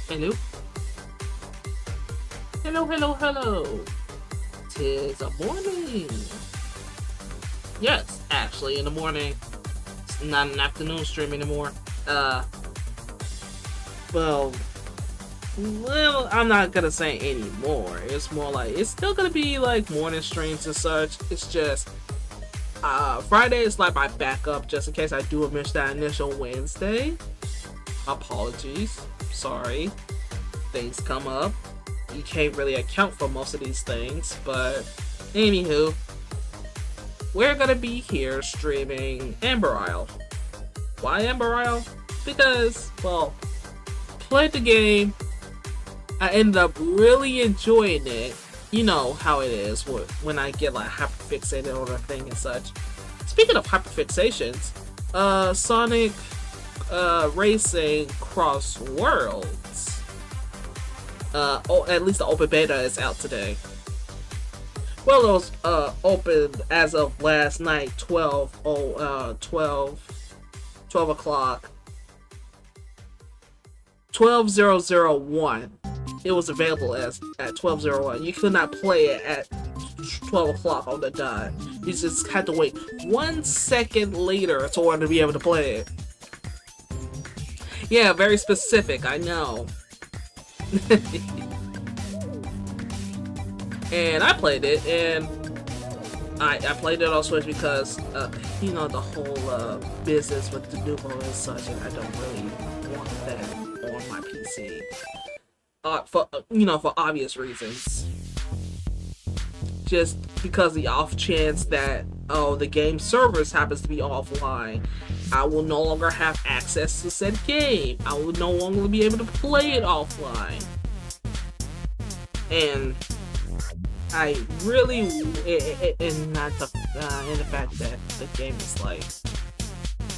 Hello? Hello, hello, hello. Tis a morning. Yes, actually in the morning. It's not an afternoon stream anymore. Uh, well, I'm not gonna say anymore. It's more like, it's still gonna be like morning streams and such. It's just, Friday is like my backup just in case I do miss that initial Wednesday. Apologies. Sorry. Things come up. You can't really account for most of these things, but anywho, we're gonna be here streaming Amber Isle. Why Amber Isle? Because, well, played the game. I ended up really enjoying it. You know how it is when I get like hyperfixated on a thing and such. Speaking of hyperfixations, Sonic Racing Cross Worlds. At least the open beta is out today. Well, it was open as of last night, 12 o'clock. 12:001. It was available at 12:01. You could not play it at 12 o'clock on the dot. You just had to wait 1 second later in order to be able to play it. Yeah, very specific, I know. And I played it, and I played it on Switch because, you know, the whole business with the Nuvo and such, and I don't really want that on my PC. For obvious reasons. Just because the off chance that, the game servers happens to be offline, I will no longer have access to said game. I will no longer be able to play it offline. And I really, and not the, and the fact that the game is like,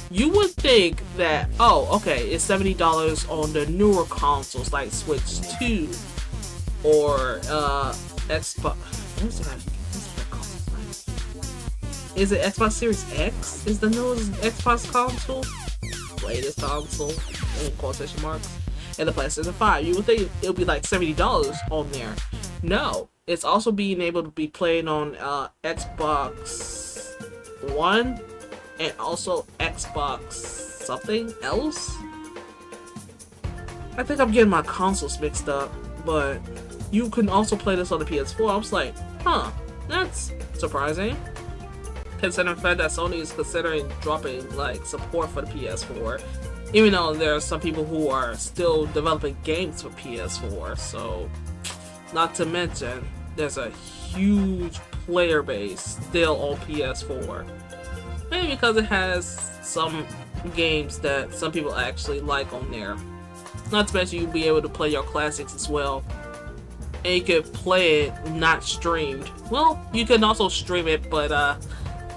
you would think that, oh, okay, it's $70 on the newer consoles like Switch 2 or Xbox. What's that console name? Is it Xbox Series X? Is the newest Xbox console? Latest console in quotation marks. And the PlayStation 5. You would think it would be like $70 on there. No, it's also being able to be played on Xbox One and also Xbox something else. I think I'm getting my consoles mixed up, but you can also play this on the PS4. I was like, huh, that's surprising. Considering the fact that Sony is considering dropping like support for the PS4, even though there are some people who are still developing games for PS4. So, not to mention, there's a huge player base still on PS4. Maybe because it has some games that some people actually like on there. Not to mention you'll be able to play your classics as well. And you could play it not streamed. Well, you can also stream it, but I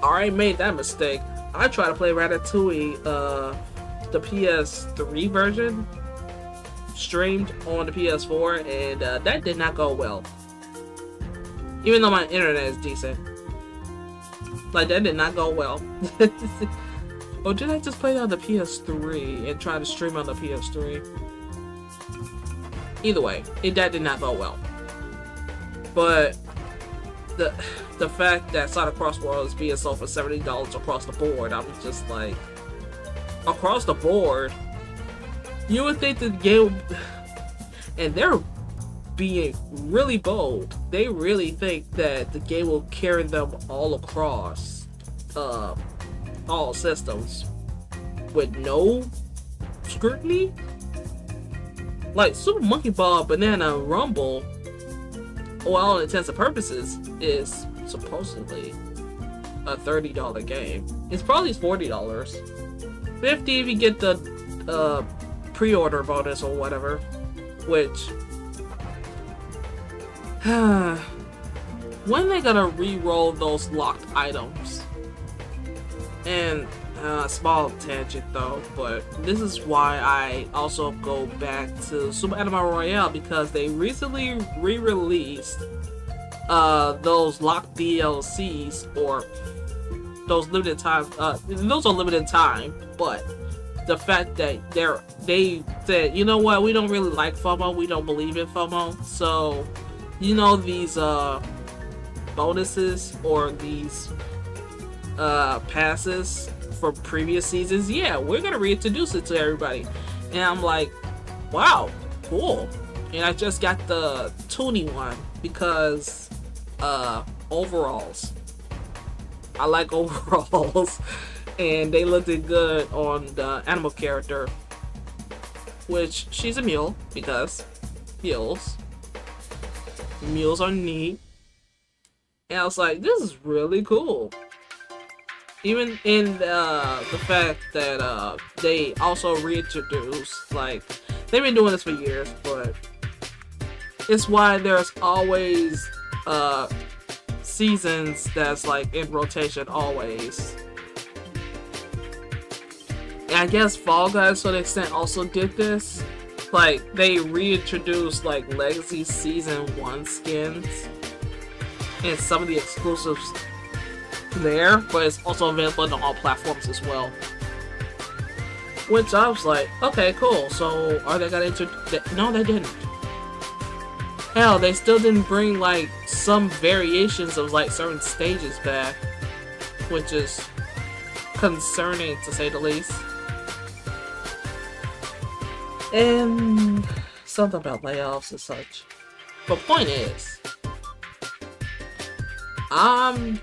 already made that mistake. I tried to play Ratatouille, the PS3 version, streamed on the PS4, and that did not go well. Even though my internet is decent. Like, that did not go well. Or did I just play it on the PS3 and try to stream on the PS3? Either way, that did not go well. But the fact that Sonic Cross Worlds is being sold for $70 across the board, I was just like, across the board, you would think the game, and they're being really bold. They really think that the game will carry them all across all systems with no scrutiny. Like Super Monkey Ball Banana Rumble, well, all intents and purposes, is supposedly a $30 game. It's probably $40. $50 if you get the pre-order bonus or whatever. Which, when are they gonna re-roll those locked items? And small tangent though, but this is why I also go back to Super Anime Royale, because they recently re-released those locked DLCs, or those limited time, those are limited time, but the fact that they said, you know what, we don't really like FOMO, we don't believe in FOMO, so you know these bonuses or these passes for previous seasons, yeah, we're gonna reintroduce it to everybody. And I'm like, wow, cool. And I just got the Toonie one because overalls. I like overalls, and they looked good on the animal character, which she's a mule because mules are neat. And I was like, this is really cool. Even in the fact that they also reintroduced, like, they've been doing this for years, but it's why there's always seasons that's like in rotation always. And I guess Fall Guys to an extent also did this. Like, they reintroduced like Legacy Season 1 skins and some of the exclusives there, but it's also available on all platforms as well. Which I was like, okay, cool. So are they gonna no, they didn't. Hell, they still didn't bring like some variations of like certain stages back, which is concerning to say the least. And something about layoffs and such. But point is, I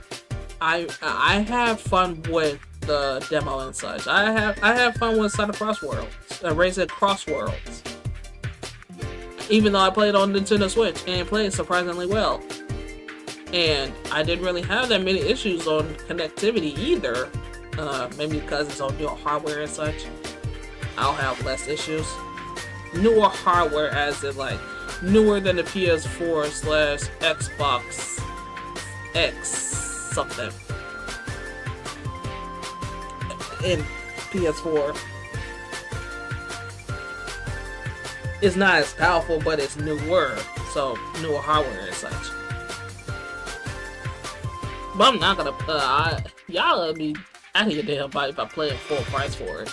have fun with the demo and such. I have fun with Sonic Cross Worlds, Racing Cross Worlds. Even though I played on Nintendo Switch and played surprisingly well. And I didn't really have that many issues on connectivity either. Maybe because it's on newer hardware and such. I'll have less issues. Newer hardware as in like newer than the PS4/Xbox X something. In PS4. It's not as powerful, but it's newer, so newer hardware and such. But I'm not gonna, y'all let me out of your damn body if I play full price for it.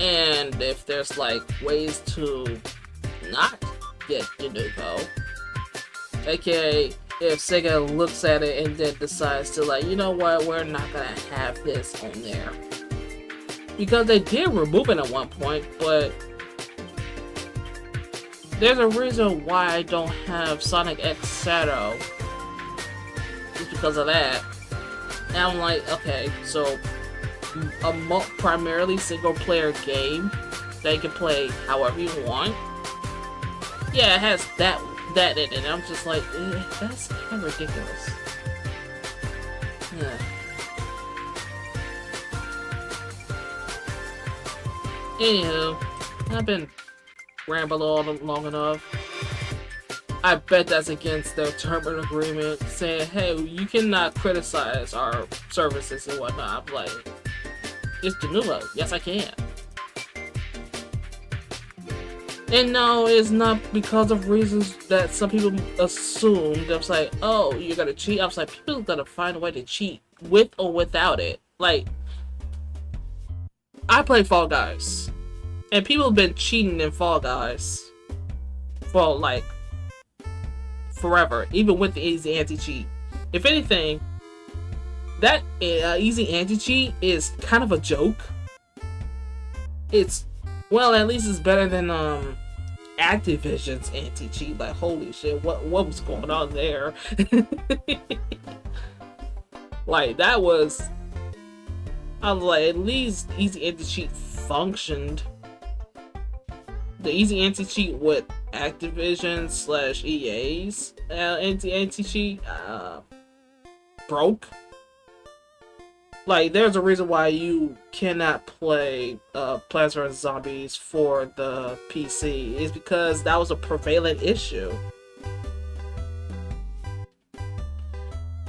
And if there's like ways to not get Denuvo, aka if Sega looks at it and then decides to like, you know what, we're not gonna have this on there. Because they did remove it at one point, but there's a reason why I don't have Sonic X Shadow. It's because of that. And I'm like, okay, so a primarily single player game that you can play however you want. Yeah, it has that in it. I'm just like, that's kind of ridiculous. Yeah. Anywho, I've been rambling on long enough. I bet that's against their term and agreement, saying, hey, you cannot criticize our services and whatnot. I'm like, it's Denuvo. Yes, I can. And no, it's not because of reasons that some people assumed. I was like, oh, you're gonna cheat? I was like, people are gonna find a way to cheat with or without it. Like, I play Fall Guys, and people have been cheating in Fall Guys for like forever, even with the easy anti-cheat. If anything, that easy anti-cheat is kind of a joke. It's, well, at least it's better than Activision's anti-cheat. Like, holy shit, what was going on there? Like, that was, I was like, at least easy anti-cheat functioned. The easy anti-cheat with Activision/EA's anti-cheat broke. Like, there's a reason why you cannot play Plants vs. Zombies for the PC. It's because that was a prevalent issue.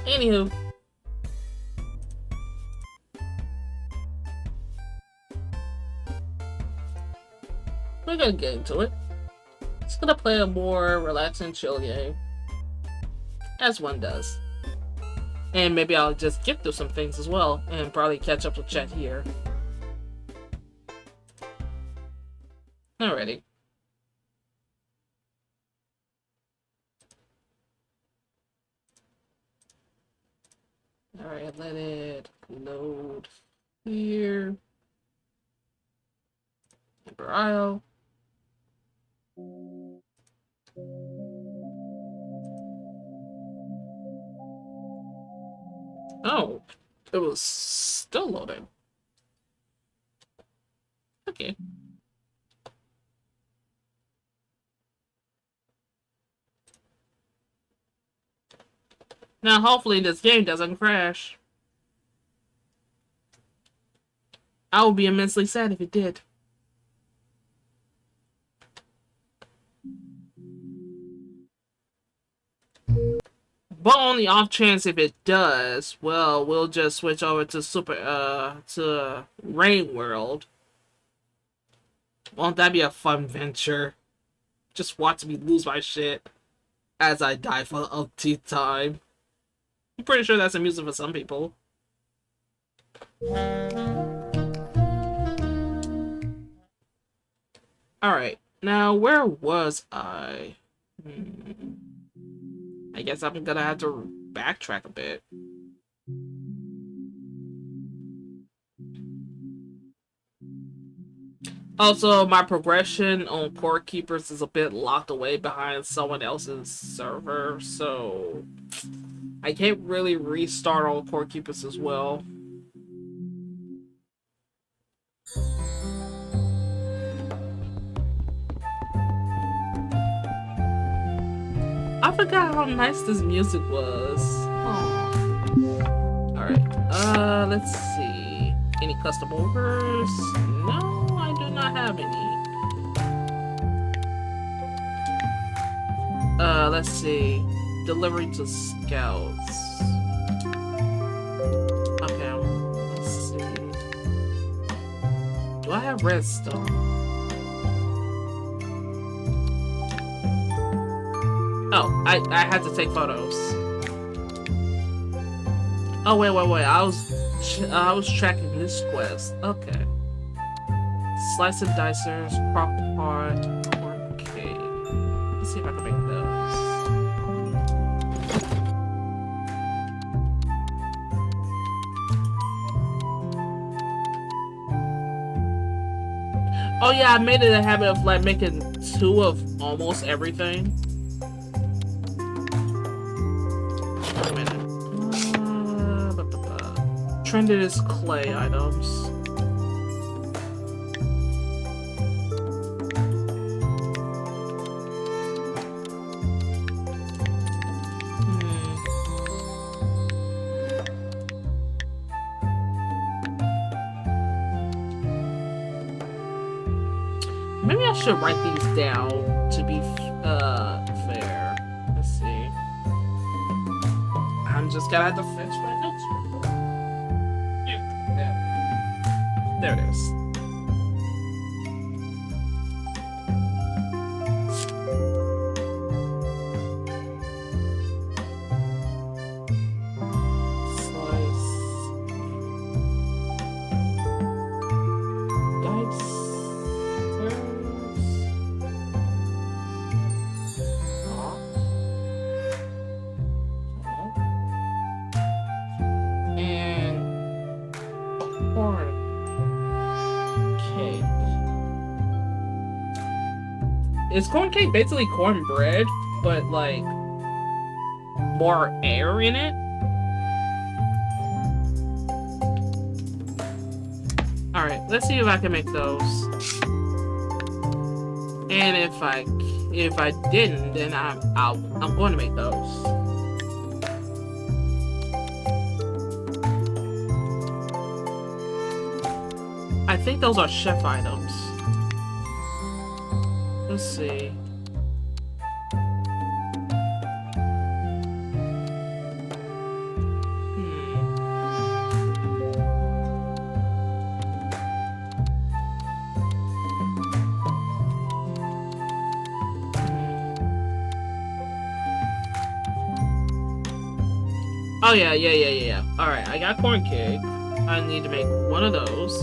Anywho. We're gonna get into it. Just gonna play a more relaxing, chill game. As one does. And maybe I'll just get through some things as well and probably catch up with Chet here. Alrighty. Alright, let it load here. Embryo. Oh, it was still loading. Okay. Now, hopefully this game doesn't crash. I would be immensely sad if it did. But on the off chance if it does, well, we'll just switch over to Rain World. Won't that be a fun venture? Just watch me lose my shit as I die for the umpteenth time. I'm pretty sure that's amusing for some people. Alright, now where was I? I guess I'm gonna have to backtrack a bit. Also, my progression on Core Keepers is a bit locked away behind someone else's server, so I can't really restart on Core Keepers as well. I forgot how nice this music was. Oh. Alright, let's see. Any custom orders? No, I do not have any. Let's see. Delivery to scouts. Okay, let's see. Do I have redstone? Oh, I had to take photos. Oh wait, I was tracking this quest. Okay. Slice and dicers, crock pot, corn cake. Let's see if I can make those. Oh yeah, I made it a habit of like making 2 of almost everything. Wait a minute. Trended is clay items. Maybe I should write these down to be fair. Let's see. I'm just gonna have to fetch my notes. Yeah. There it is. Is corn cake basically cornbread, but like more air in it? Alright, let's see if I can make those. And if I didn't, then I'm going to make those. I think those are chef items. Let's see. Oh yeah. Alright, I got corn cake. I need to make one of those.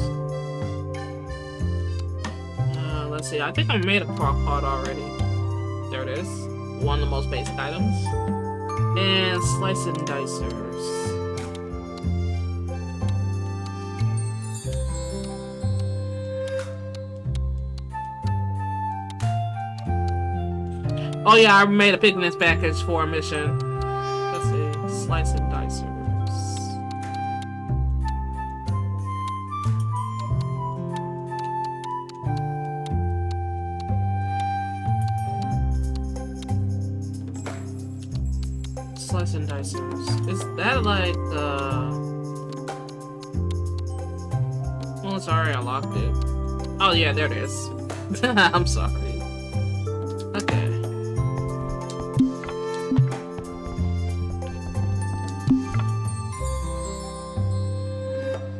Let's see, I think I made a crock pot already. There it is. One of the most basic items. And slice and dicers. Oh yeah, I made a picnic package for a mission. Let's see, slice and dicers. Slice and dicers. Is that like well, it's already unlocked it. Oh yeah, there it is. I'm sorry. Okay.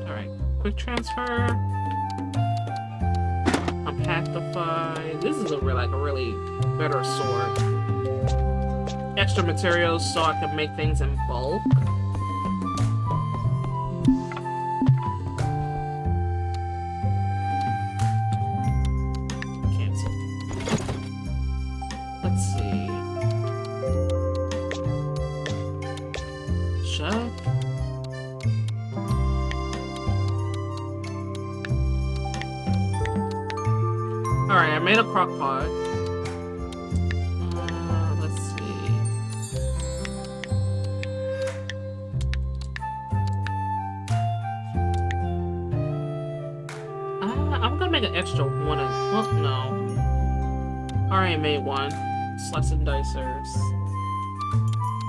Alright. Quick transfer. Compactify. This is a really better sword. Extra materials so I can make things in bulk. Cancel. Let's see. Chef. Alright, I made a crock pot. Make an extra one. Well, no. Already made one. Slice and dicers.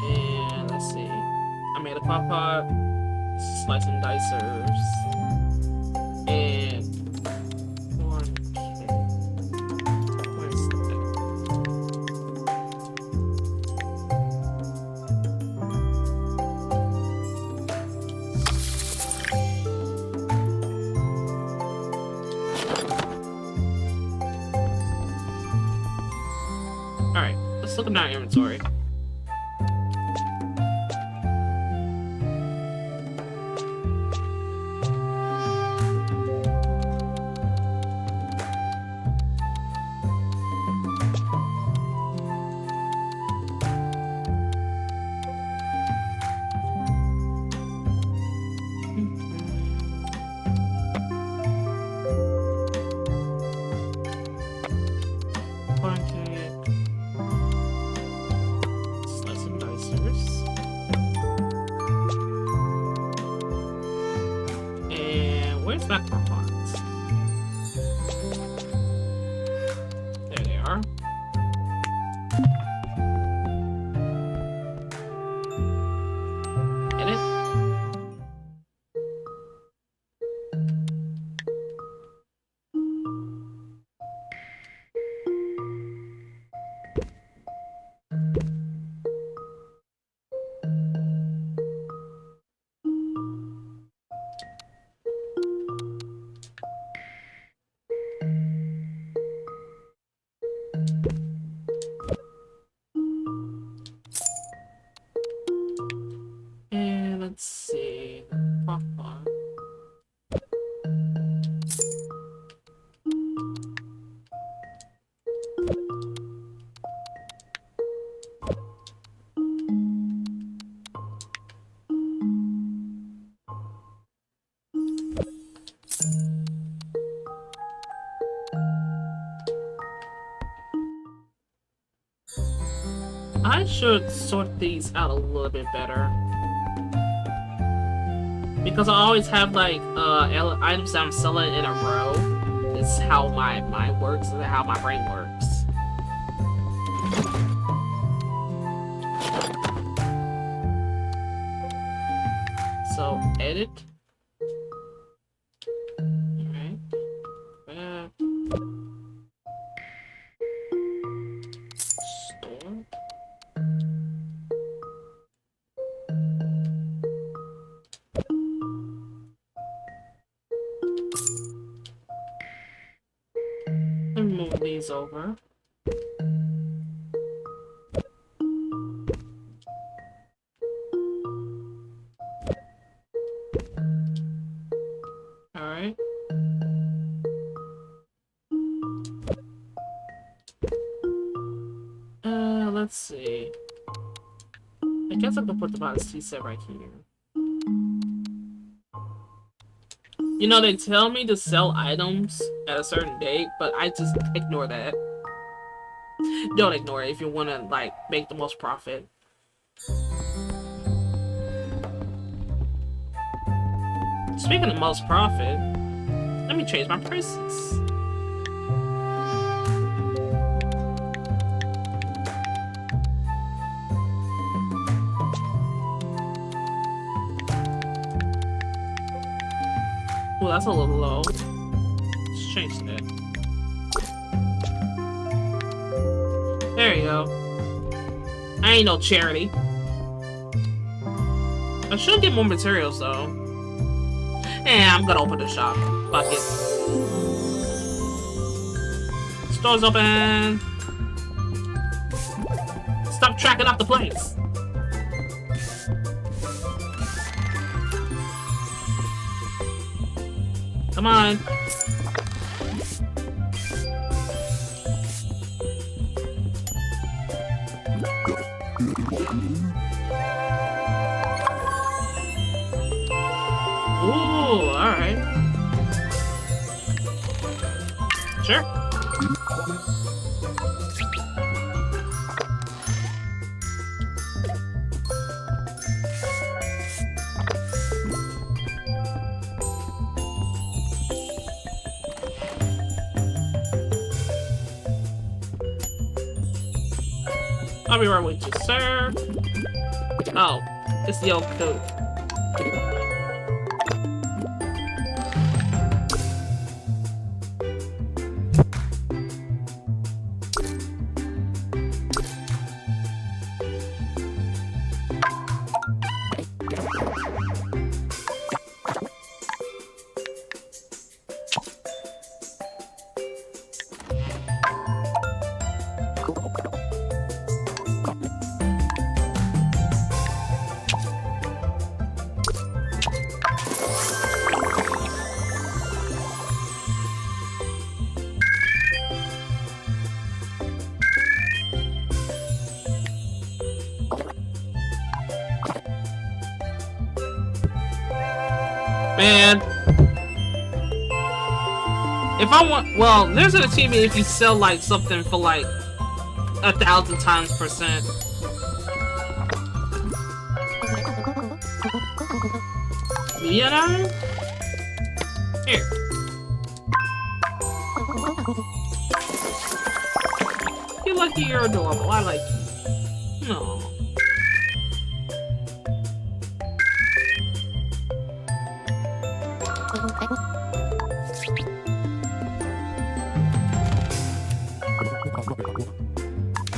And let's see. I made a crock pot. Slice and dicers. And corn cake. Where's that? Alright, let's look at our inventory. Back to our pots. There they are. Edit. And let's see. Crock pot. I should sort these out a little bit better. Because I always have like items that I'm selling in a row. This is how my mind works and how my brain works. So edit. Alright. Store. And move these over. let's see. I guess I could put the Odyssey set right here. You know, they tell me to sell items at a certain date, but I just ignore that. Don't ignore it if you want to, like, make the most profit. Speaking of most profit, let me change my prices. Oh, that's a little low. Let's change that. There you go. I ain't no charity. I should get more materials though. Yeah, I'm gonna open the shop. Fuck it. Store's open. Stop tracking up the place. Come on. Ooh, alright. Sure. I'll be right with you, sir. Oh, it's the old code. Man, if I want, well, there's an achievement if you sell like something for like 1,000 times %. You know? Here. You're lucky you're adorable. I like you. No.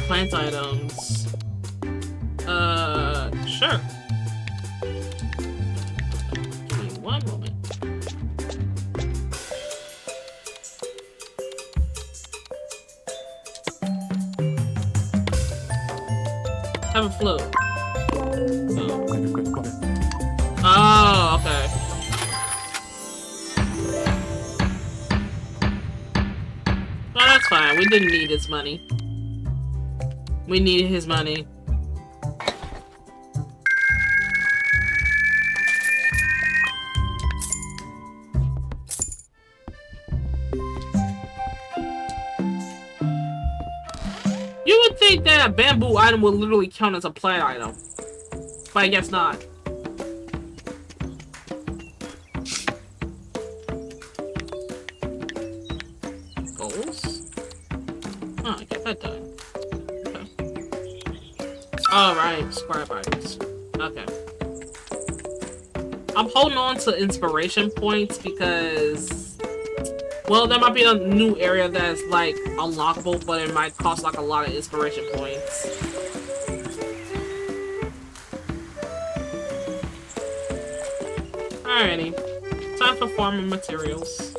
Plant items. Sure. Give me one moment. Have a float. Oh, okay. Oh, that's fine. We didn't need his money. We needed his money. You would think that a bamboo item would literally count as a plant item, but I guess not. Goals? Oh, I get that done. Alright, scribe items. Okay. I'm holding on to inspiration points because, well, there might be a new area that's like unlockable, but it might cost like a lot of inspiration points. Alrighty. Time for farming materials.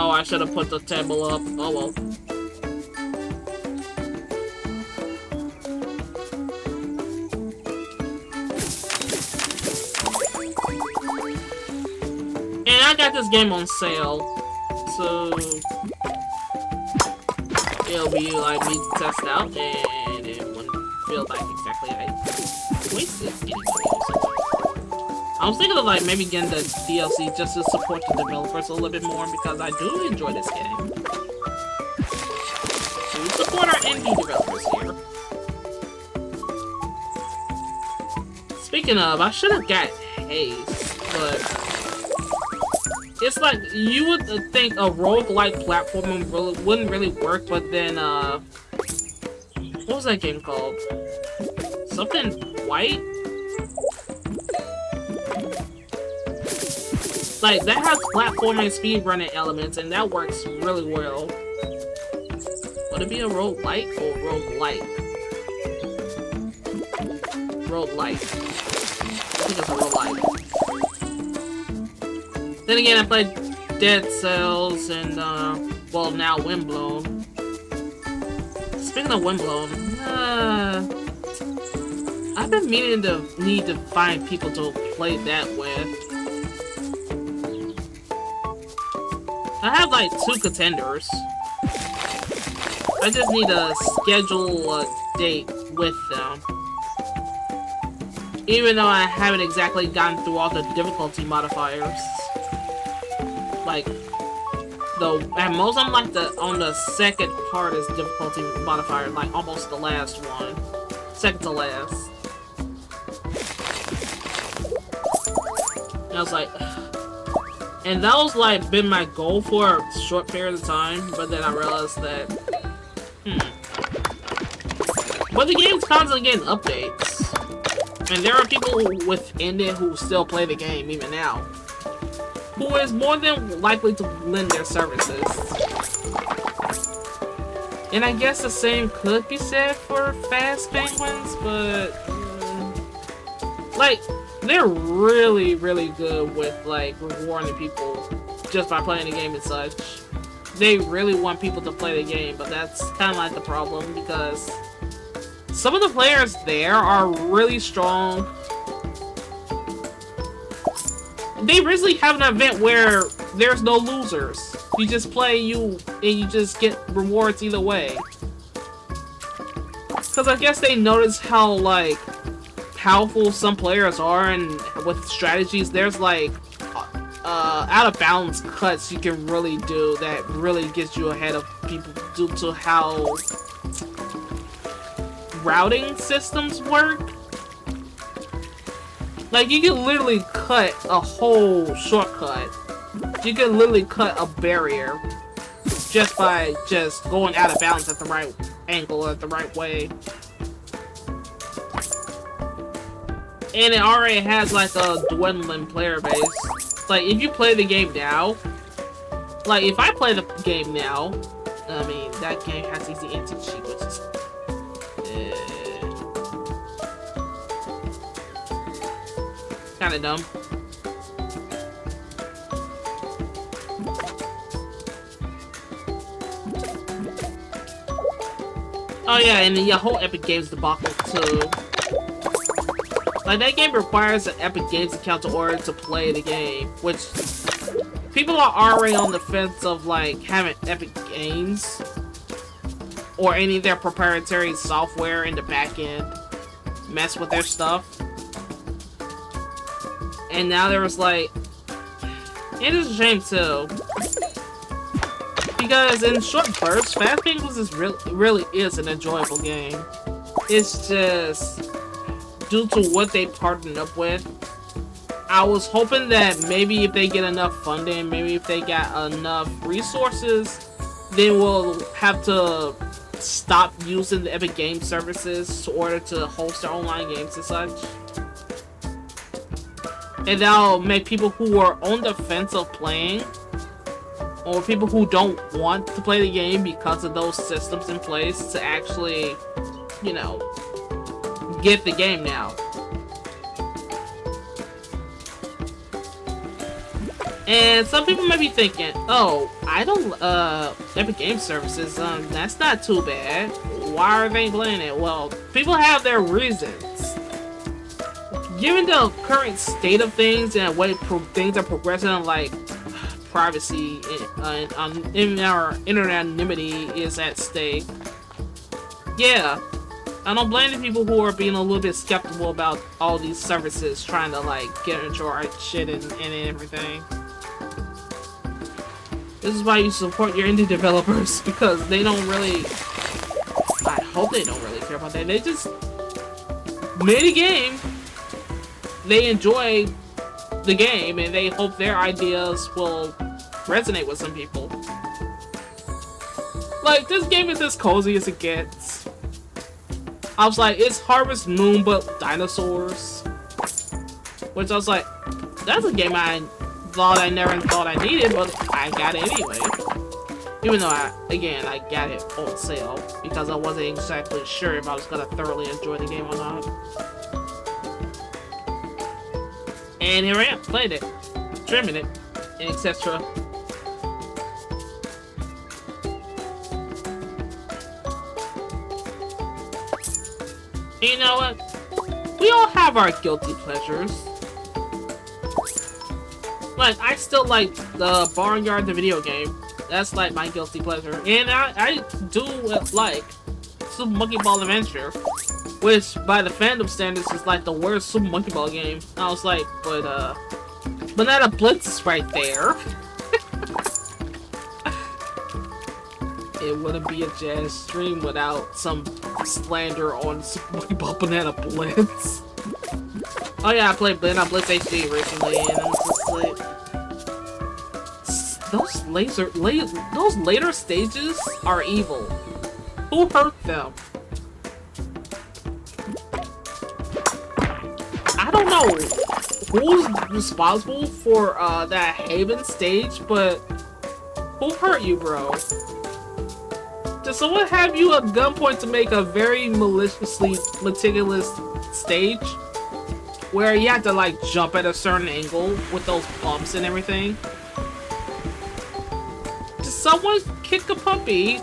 Oh, I should have put the table up. Oh well. this game on sale, so it'll be like me to test out, and it wouldn't feel like exactly I wasted any money or something. I was thinking of like maybe getting the DLC just to support the developers a little bit more because I do enjoy this game. So we support our indie developers here. Speaking of, I should have got Haze, but it's like you would think a roguelike platformer wouldn't really work, but then what was that game called? Something White? Like, that has platforming and speedrunning elements, and that works really well. Would it be a roguelike or roguelite? Roguelite. I think it's a roguelike. Then again, I played Dead Cells and, well, now Windblown. Speaking of Windblown, I've been meaning to need to find people to play that with. I have like 2 contenders. I just need to schedule a date with them. Even though I haven't exactly gotten through all the difficulty modifiers. Like, at most I'm like on the second hardest difficulty modifier, like almost the last one. Second to last. And I was like, and that was like been my goal for a short period of time, but then I realized that, but the game's constantly getting updates. And there are people within it who still play the game even now, who is more than likely to lend their services. And I guess the same could be said for Fast Penguins, but like, they're really, really good with like rewarding people just by playing the game and such. They really want people to play the game, but that's kind of like the problem because some of the players there are really strong. They recently have an event where there's no losers. You just play and you just get rewards either way. Because I guess they notice how like powerful some players are, and with strategies there's like out of bounds cuts you can really do that really gets you ahead of people due to how routing systems work. Like, you can literally cut a whole shortcut. You can literally cut a barrier just by just going out of bounds at the right angle or the right way. And it already has like a dwindling player base. Like, if you play the game now, like if I play the game now, I mean, that game has easy entry sheet, which is kind of dumb. Oh yeah, and the whole Epic Games debacle too. Like, that game requires an Epic Games account in order to play the game, which people are already on the fence of like having Epic Games or any of their proprietary software in the back end mess with their stuff. And now there was like, it is a shame too, because in short bursts, Fast Penguins is really is an enjoyable game. It's just due to what they partnered up with. I was hoping that maybe if they get enough funding, maybe if they got enough resources, then we'll have to stop using the Epic Games services in order to host their online games and such. And that'll make people who are on the fence of playing, or people who don't want to play the game because of those systems in place, to actually, you know, get the game now. And some people might be thinking, oh, I don't, Epic Games Services, that's not too bad. Why are they playing it? Well, people have their reasons. Given the current state of things and the way things are progressing, like privacy in our anonymity is at stake. Yeah, I don't blame the people who are being a little bit skeptical about all these services trying to like get into our shit and everything. This is why you support your indie developers, because they don't really, I hope they don't really care about that. They just made a game, they enjoy the game, and they hope their ideas will resonate with some people. Like, this game is as cozy as it gets. I was like, it's Harvest Moon but dinosaurs. Which I was like, that's a game I never thought I needed, but I got it anyway. Even though I got it on sale because I wasn't exactly sure if I was gonna thoroughly enjoy the game or not. And here I am, playing it, trimming it, and etc. You know what? We all have our guilty pleasures. Like, I still like the Barnyard, the video game. That's like my guilty pleasure. And I do like Super Monkey Ball Adventure, which by the fandom standards is like the worst Super Monkey Ball game. I was like, but Banana Blitz is right there. It wouldn't be a jazz stream without some slander on Super Monkey Ball Banana Blitz. Oh yeah, I played Banana Blitz HD recently, and I'm just like, those later stages are evil. Who hurt them? I don't know who's responsible for that Haven stage, but who hurt you, bro? Did someone have you at gunpoint to make a very maliciously meticulous stage where you have to like jump at a certain angle with those bumps and everything? Did someone kick a puppy?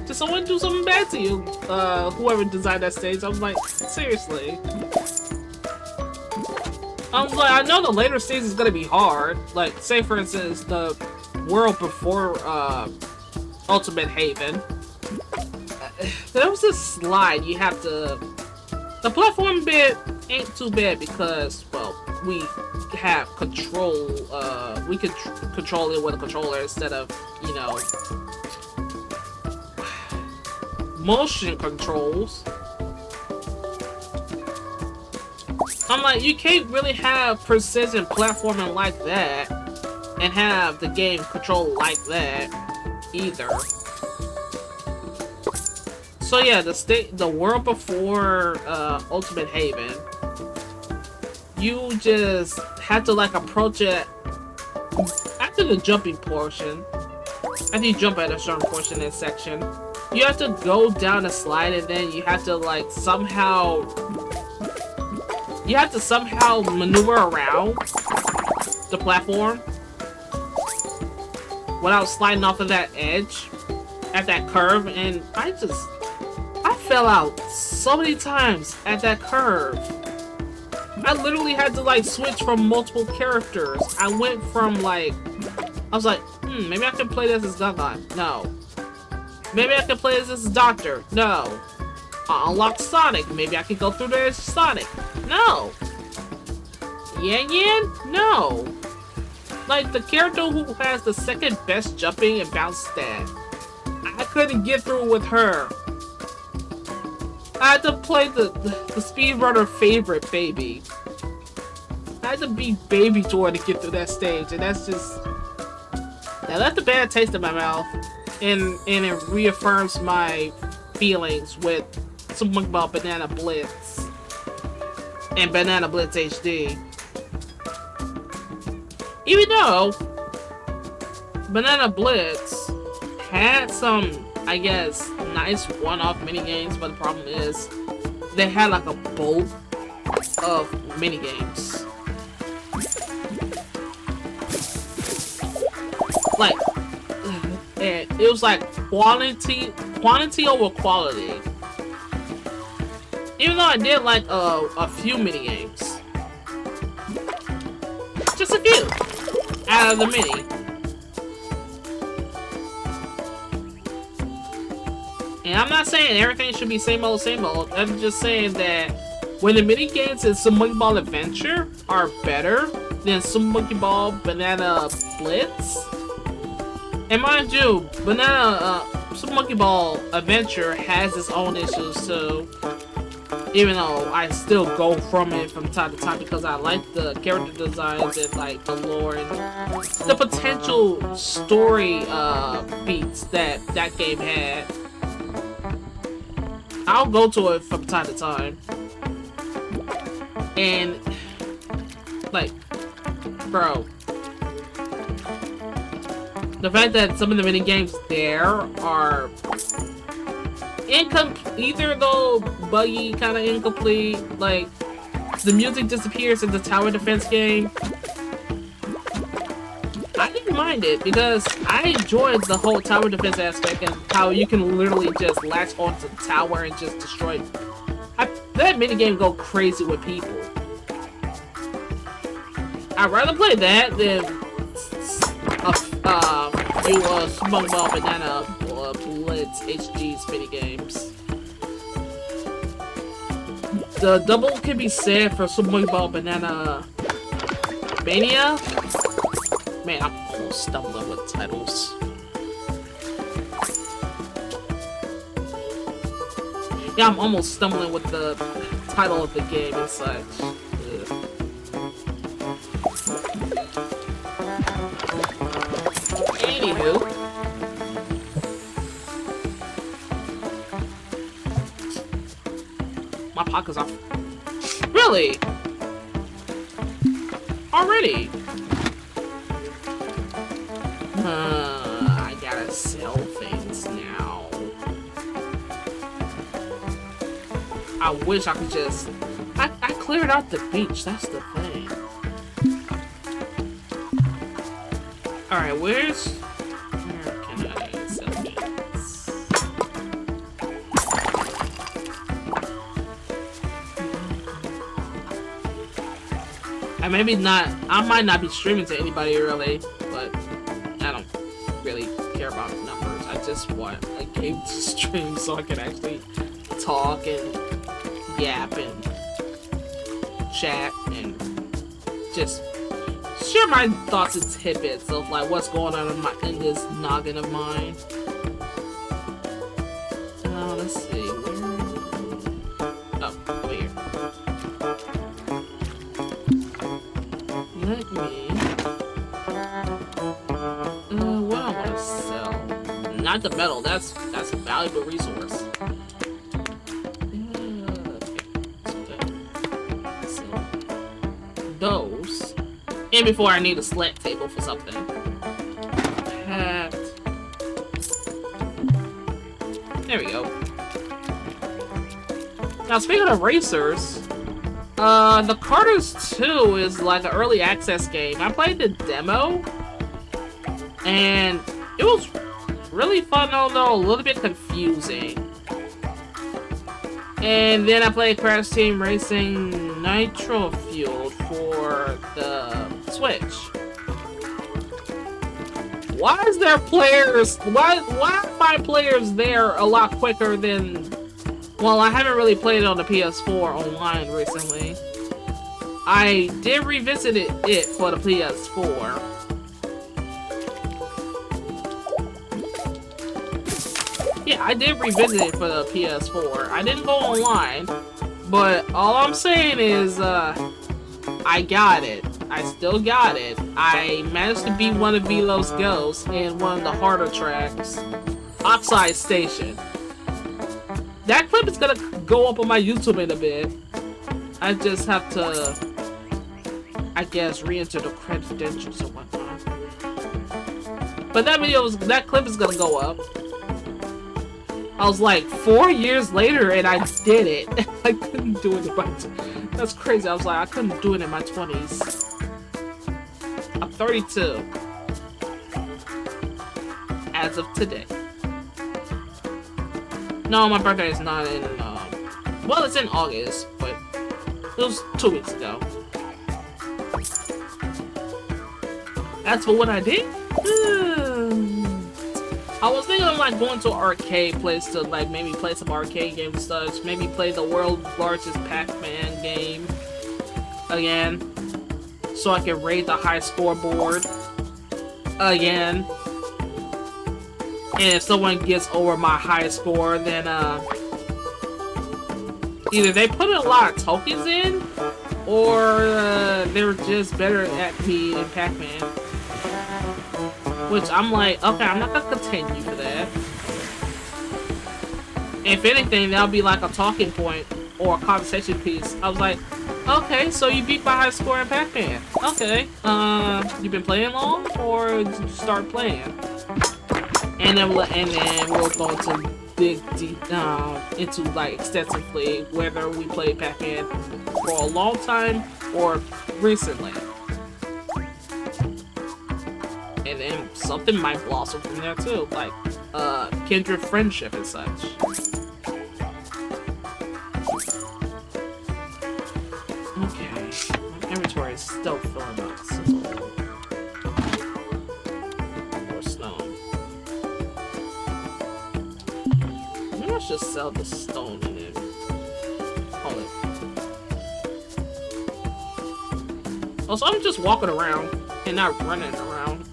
Did someone do something bad to you? Whoever designed that stage, I'm like, seriously. I'm like, I know the later stage is gonna be hard. Like, say for instance, the world before Ultimate Haven. There was this slide you have to... The platform bit ain't too bad because, well, we have control, we could control it with a controller instead of, you know, motion controls. I'm like, you can't really have precision platforming like that and have the game control like that either. So yeah, the world before Ultimate Haven, you just have to like approach it after the jumping portion. After you jump at a certain portion in section, you have to go down a slide, and then you have to like somehow maneuver around the platform without sliding off of that edge at that curve, and I fell out so many times at that curve. I literally had to like switch from multiple characters. I went from like, I was like, maybe I can play this as Gaga. No. Maybe I can play this as Doctor. No. Unlock Sonic. Maybe I can go through there as Sonic. No. Yan Yan? No. Like the character who has the second best jumping and bounce stat. I couldn't get through with her. I had to play the speedrunner favorite, Baby. I had to beat Baby Joy to get through that stage, and that's just... That left a bad taste in my mouth, and it reaffirms my feelings with something about Banana Blitz and Banana Blitz HD. Even though Banana Blitz had some, I guess, nice one-off minigames, but the problem is they had like a boat of minigames. Like, and it was like quantity over quality. Even though I did like a few minigames, just a few out of the many. And I'm not saying everything should be same old, same old. I'm just saying that when the mini games in Super Monkey Ball Adventure are better than Super Monkey Ball Banana Blitz. And mind you, Super Monkey Ball Adventure has its own issues too. Even though I still go from it from time to time because I like the character designs and like the lore and the potential story beats that that game had. I'll go to it from time to time. And like, bro, the fact that some of the mini games there are either though buggy, kind of incomplete, like the music disappears in the tower defense game. I didn't mind it because I enjoyed the whole tower defense aspect and how you can literally just latch onto the tower and just destroy. That minigame go crazy with people. I'd rather play that than SpongeBob Banana Blitz HG's minigames. The double can be said for SpongeBob Banana Mania. Man, I'm almost stumbling with titles. Yeah, I'm almost stumbling with the title of the game and such. Anywho. My pockets are... Really? Already? I gotta sell things now. I wish I could just... I cleared out the beach, that's the thing. Alright, where can I sell things? I might not be streaming to anybody really, but I don't really care about numbers. I just want a game to stream so I can actually talk and yap and chat and just share my thoughts and tidbits of like what's going on in this noggin of mine. Let's see. Oh, over here. Let me. What I want to sell? Not the metal. That's a valuable resource. Those. And before I need a slant table for something. There we go. Now speaking of racers, the Carters 2 is like an early access game. I played the demo, and it was really fun, although a little bit confusing. And then I played Crash Team Racing Nitro Fueled for the Switch. Why is there players? Why are my players there a lot quicker than? Well, I haven't really played it on the PS4 online recently. I did revisit it for the PS4. Yeah, I did revisit it for the PS4. I didn't go online, but all I'm saying is, I got it. I still got it. I managed to beat one of Velo's ghosts in one of the harder tracks, Oxide Station. That clip is gonna go up on my YouTube in a bit. I just have to, I guess, re-enter the credentials or whatnot. But that clip is gonna go up. I was like 4 years later and I did it. I couldn't do it in my... That's crazy. I was like, I couldn't do it in my 20s. I'm 32. As of today. No, my birthday is not in... well, it's in August, but it was 2 weeks ago. As for what I did... I was thinking of like going to an arcade place to like maybe play some arcade game stuff. Maybe play the world's largest Pac-Man game again, so I can raid the high scoreboard again. And if someone gets over my high score, then either they put a lot of tokens in, or they're just better at me in Pac-Man. Which I'm like, okay, I'm not gonna continue for that. If anything, that'll be like a talking point or a conversation piece. I was like, okay, so you beat my high score in Pac-Man. Okay, you been playing long, or did you start playing? And then we'll go into dig deep into like extensively whether we played Pac-Man for a long time or recently. And then something might blossom from there too, like kindred friendship and such. Okay, my inventory is still filling up. More stone. Maybe I should sell the stone and then hold it. Also, I'm just walking around and not running around.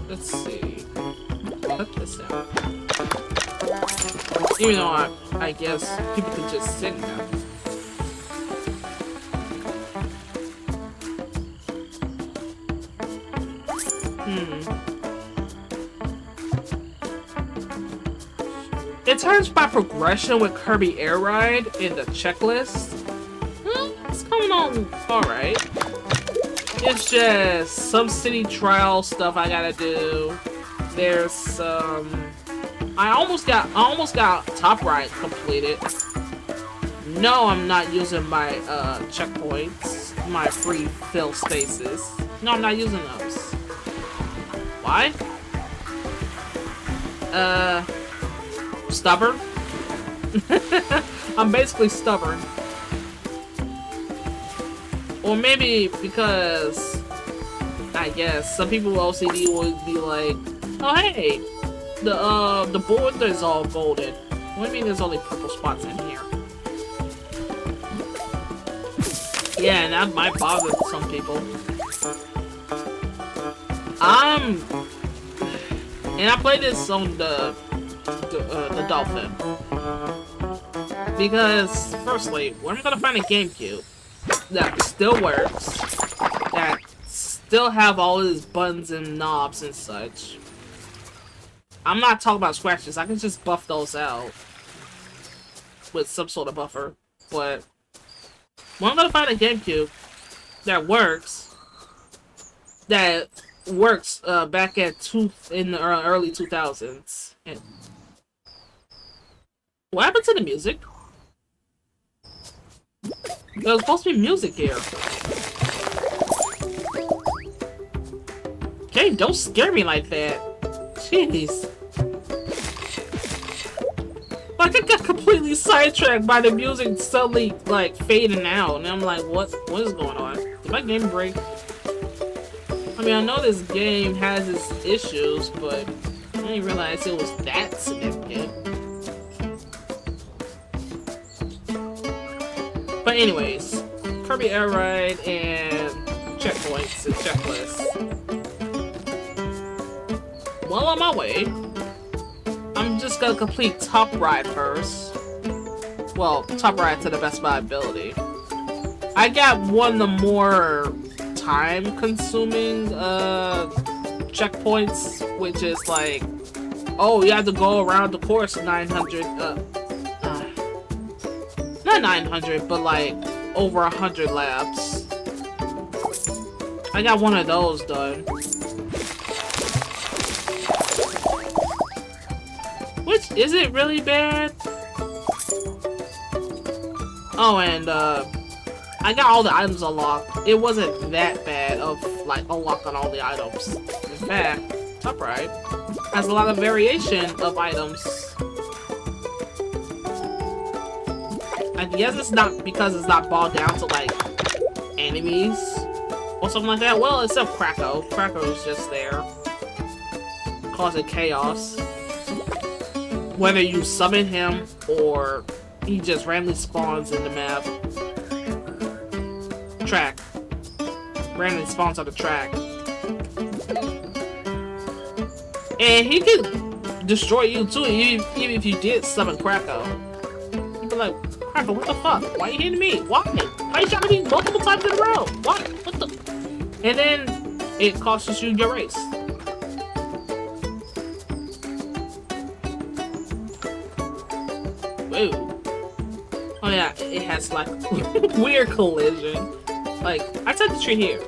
Let's see. Put this down. Even though I guess people can just sit now. It turns by progression with Kirby Air Ride in the checklist. It's coming on alright. It's just some city trial stuff I gotta do. There's some. I almost got Top Right completed. No, I'm not using my checkpoints, my free fill spaces. No, I'm not using those. Why? Stubborn. I'm basically stubborn. Or maybe because, I guess, some people with OCD would be like, oh hey, the board is all golden. What do you mean there's only purple spots in here? Yeah, and that might bother some people. And I played this on the Dolphin. Because, firstly, where am I gonna find a GameCube that still works, that still have all of his buttons and knobs and such? I'm not talking about scratches. I can just buff those out with some sort of buffer. But when I'm gonna find a GameCube that works back at in the early 2000s. And what happened to the music? There was supposed to be music here. Okay, don't scare me like that. Jeez. Like, I got completely sidetracked by the music suddenly, like, fading out. And I'm like, what is going on? Did my game break? I mean, I know this game has its issues, but I didn't realize it was that significant. But anyways, Kirby Air Ride and checkpoints and checklists. While on my way, I'm just gonna complete Top Ride first. Well, Top Ride to the best of my ability. I got one of the more time-consuming checkpoints, which is like, oh, you have to go around the course 900. Not 900, but like over 100 laps. I got one of those done. Which isn't really bad. Oh, and I got all the items unlocked. It wasn't that bad of like unlocking all the items. In fact, Top Ride has a lot of variation of items. I guess it's not because it's not boiled down to like enemies or something like that. Well, except Kracko. Kracko's just there, causing chaos. Whether you summon him or he just randomly spawns in the map. Track. Randomly spawns on the track. And he can destroy you too, even if you did summon Kracko. You'd be like, Kracko, what the fuck? Why are you hitting me? Why? Why are you shooting me multiple times in a row? What? What the? And then it costs you your race. Whoa. Oh yeah, it has like weird collision. Like, I set the tree here,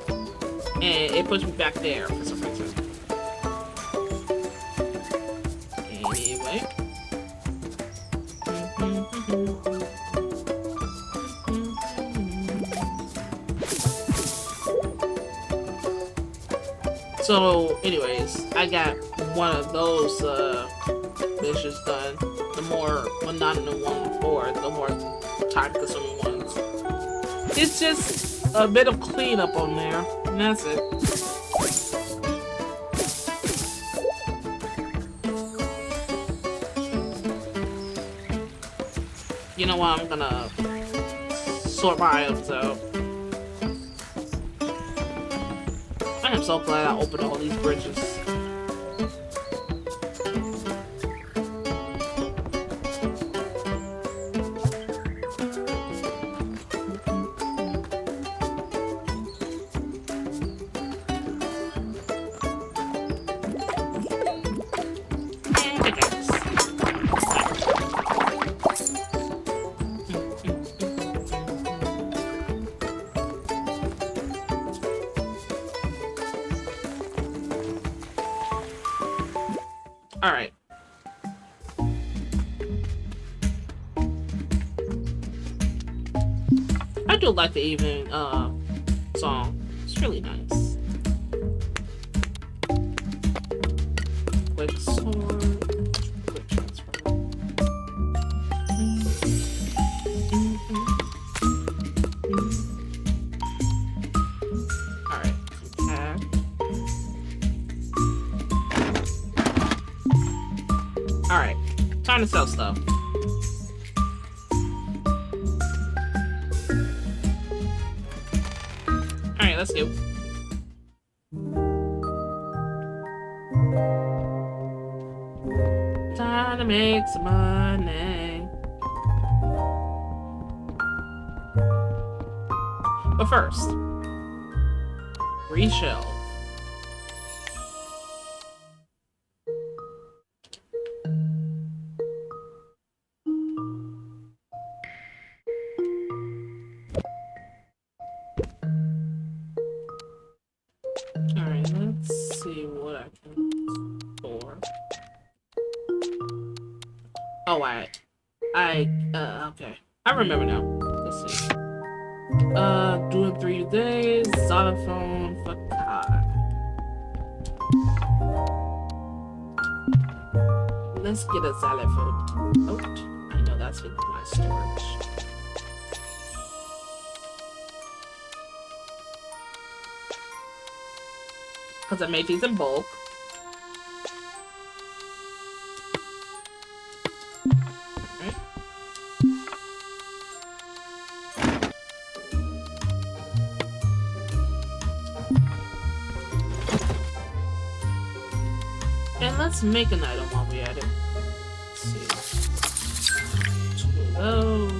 and it pushed me back there for some reason. Anyway. So, anyways, I got one of those missions done. The more monotonous one, or the more time-consuming ones. It's just a bit of cleanup on there, and that's it. You know what? I'm gonna sort my items out. I am so glad I opened all these bridges. Alright. I do like the evening song. It's really nice. Quick sword. Quick transfer. Alright. Attack. Alright, time to sell stuff. Alright, let's go. Time to make some money. But first, reshelve. Alright, let's see what I can store. Oh, okay. I remember now. Let's see. Doing 3 days, xylophone, fuck God. Let's get a xylophone. Oh, I know that's in my storage. Because I made these in bulk. Alright. And let's make an item while we're at it. Let's see. 2 of those.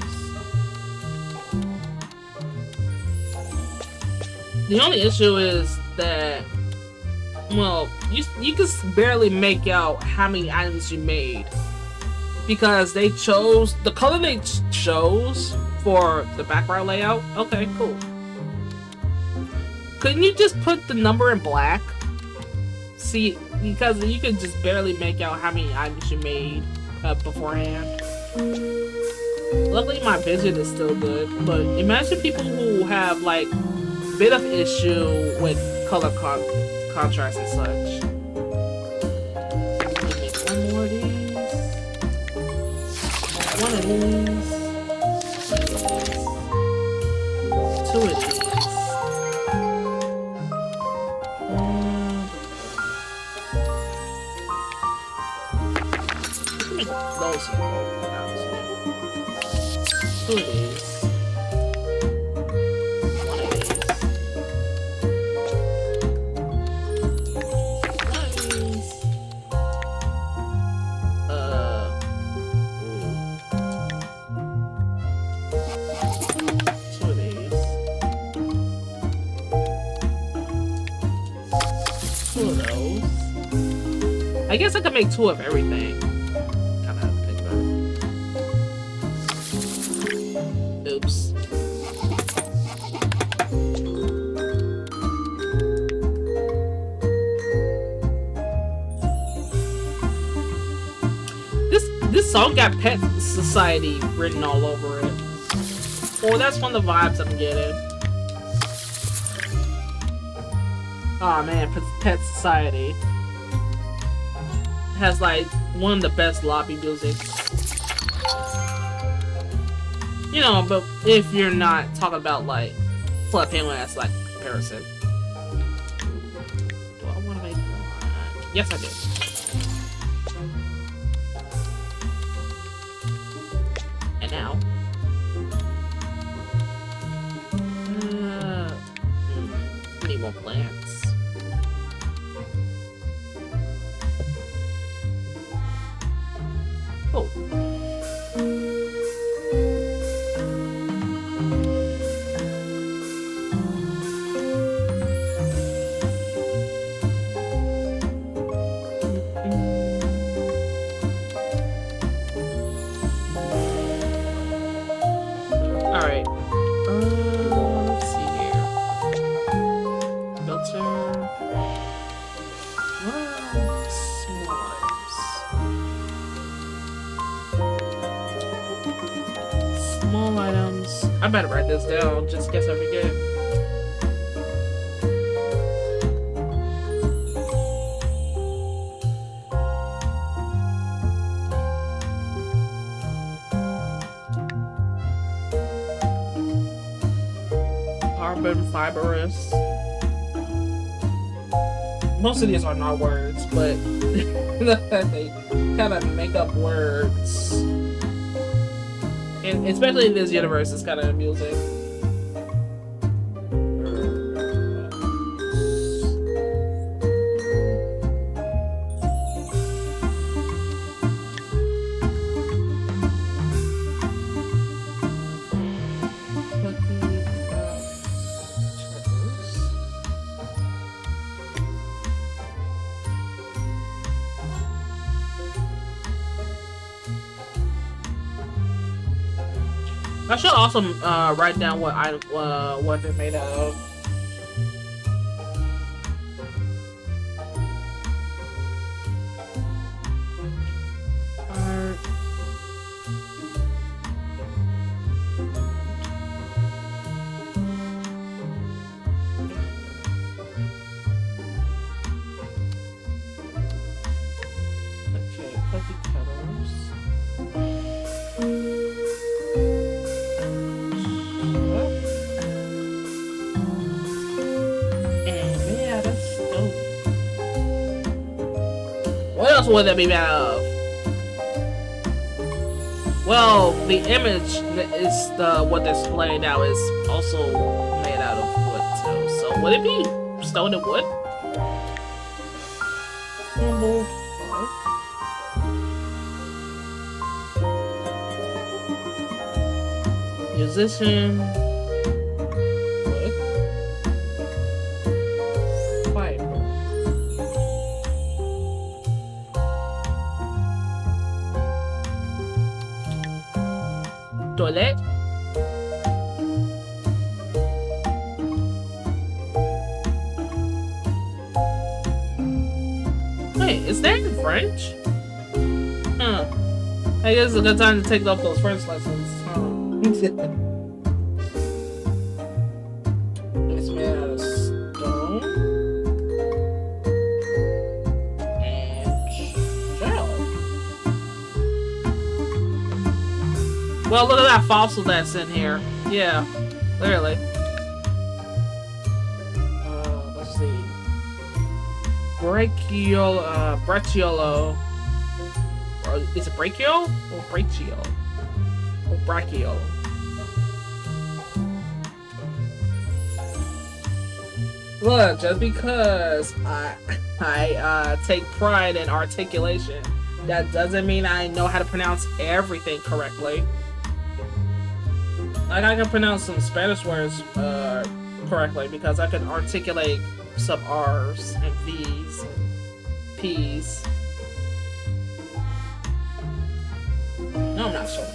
The only issue is that, well, you can barely make out how many items you made, because they chose the color they chose for the background layout. Okay, cool. Couldn't you just put the number in black? See, because you can just barely make out how many items you made beforehand. Luckily, my vision is still good, but imagine people who have like a bit of issue with color contrast and such. Make one more of these. One of these. I guess I could make 2 of everything. Kind of think about it. Oops. This song got Pet Society written all over it. Oh, that's one of the vibes I'm getting. Oh man, Pet Society has like one of the best lobby music. You know, but if you're not talking about like Club Penguin as like comparison. Do I want to make one? Yes, I do. And now. Need more plants. Oh. Alright. Let's see here. Filter. Small items. I better write this down just in case I forget. Carbon fibrous. Most of these are not words, but they kind of make up words. And especially in this universe, it's kind of amusing. I should also write down what they're made out of. Okay, cookie cutters. What else would that be made out of? Well, the image is what they're displaying now is also made out of wood too. So would it be stone and wood? Musician. Wood. Fiber. Toilet. Wait, is that in French? Huh. I guess it's a good time to take up those French lessons. It's made out of stone and shell. Well, look at that fossil that's in here. Yeah, clearly. Let's see. Brachiolo. Or is it brachial or brachial? Or brachial? Look, just because I take pride in articulation, that doesn't mean I know how to pronounce everything correctly. Like, I can pronounce some Spanish words correctly because I can articulate some R's and V's and P's. No, I'm not sure.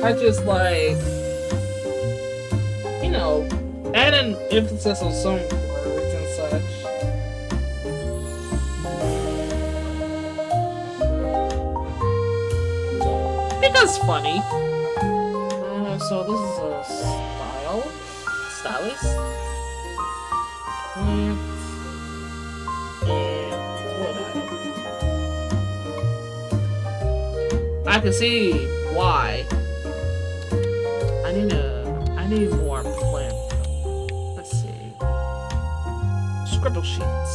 I just like, you know, add an emphasis on some words and such. Because it's funny. So this is a stylus, plant, and wood item. I can see why. I need more plant. Let's see. Scribble sheets.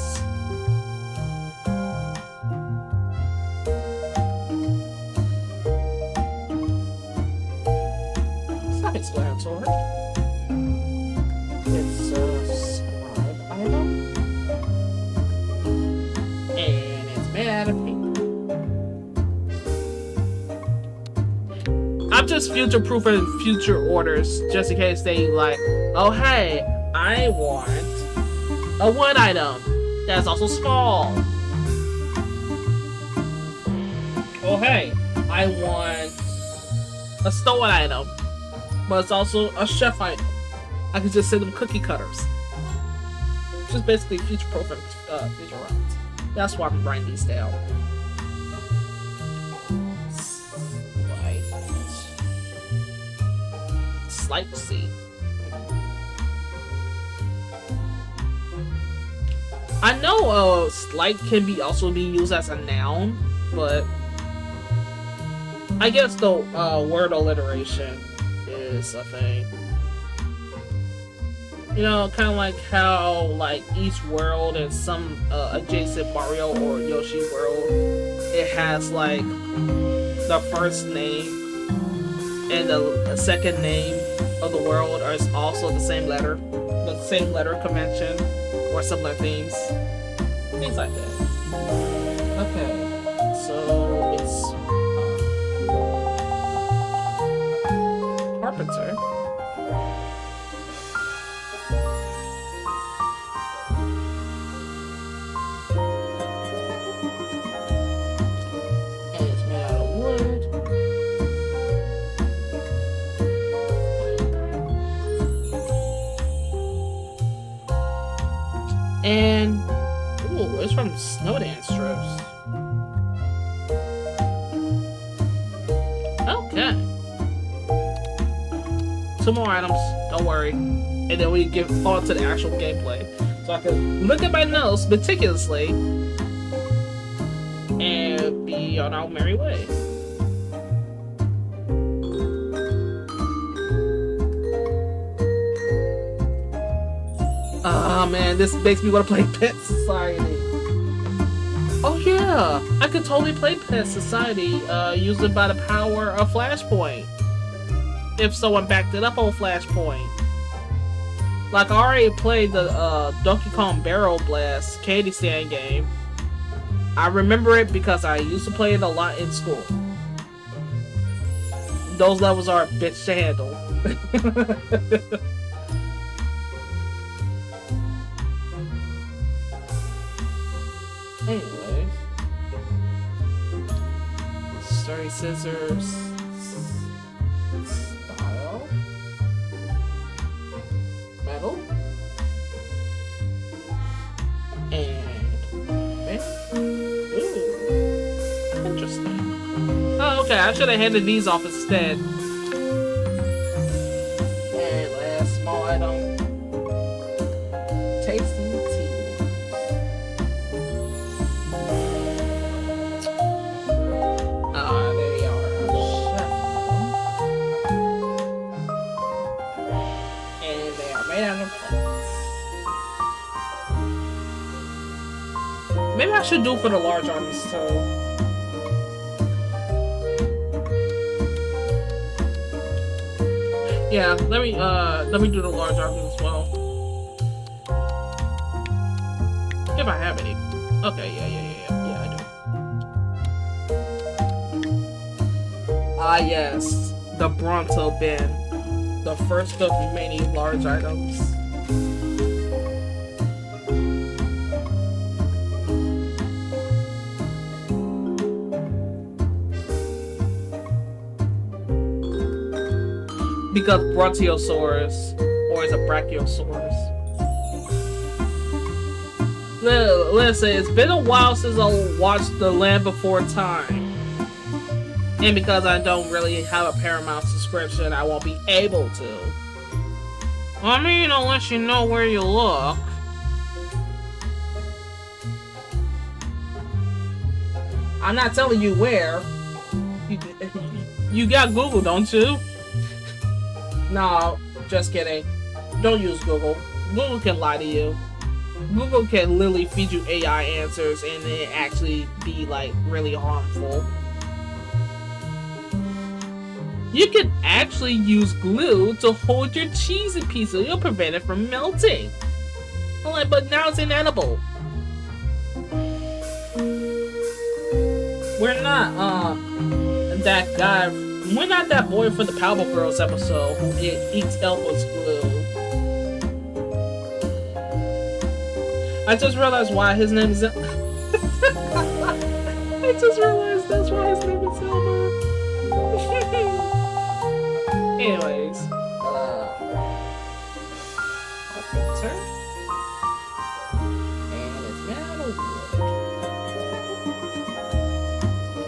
Self-explanatory. It's a scribe item. And it's made out of paper. I'm just future-proofing future orders, just in case they like, oh hey, I want a wood item that's also small. Oh hey, I want a stone item, but it's also a chef item. I could just send them cookie cutters. Just basically future-proofing future routes. That's why I'm writing these down. Slight C. I know slight can be also be used as a noun, but I guess the word alliteration is a thing. You know, kind of like how like each world and some adjacent Mario or Yoshi world, it has like the first name and the second name of the world is also the same letter convention or similar things like that. Okay, so it's carpenter. And it's made out of wood. And ooh, it's from Snowdance strips. Okay. 2 more items, don't worry. And then we get on to the actual gameplay. So I can look at my notes meticulously and be on our merry way. Oh man, this makes me want to play Pet Society. Oh yeah, I could totally play Pet Society using by the power of Flashpoint. If someone backed it up on Flashpoint. Like I already played the Donkey Kong Barrel Blast Candy Stand game. I remember it because I used to play it a lot in school. Those levels are a bitch to handle. Anyway, sturdy scissors, style, metal, and ooh, interesting. Oh, okay, I should have handed these off instead. And last small item, tasty. Maybe I should do for the large items too. Yeah, let me do the large items as well. If I have any. Okay, yeah, I do. Ah yes, the Bronto bin. The first of many large items. Because Brontosaurus, or is a Brachiosaurus. Listen, it's been a while since I watched The Land Before Time. And because I don't really have a Paramount subscription, I won't be able to. I mean, unless you know where you look. I'm not telling you where. You got Google, don't you? No, just kidding. Don't use Google. Google can lie to you. Google can literally feed you AI answers and it actually be like really harmful. You can actually use glue to hold your cheese in pieces. It'll prevent it from melting. I'm like, but now it's inedible. We're not that guy. We're not that boy for the Powerpuff Girls episode who eats Elmo's glue. I just realized why his name is. I just realized that's why his name is Elmo. Anyways, turn. And it's metal wood.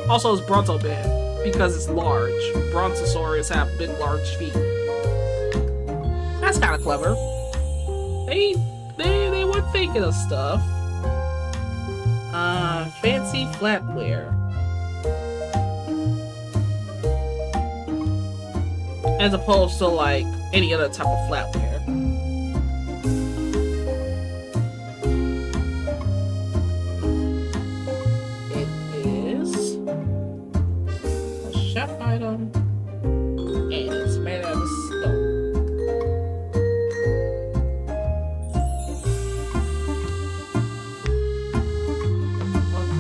Also, it's Bronto band because it's large. Brontosaurus have big, large feet. That's kind of clever. They were thinking of stuff. Fancy flatware. As opposed to like any other type of flatware. It is a chef item and it's made out of stone.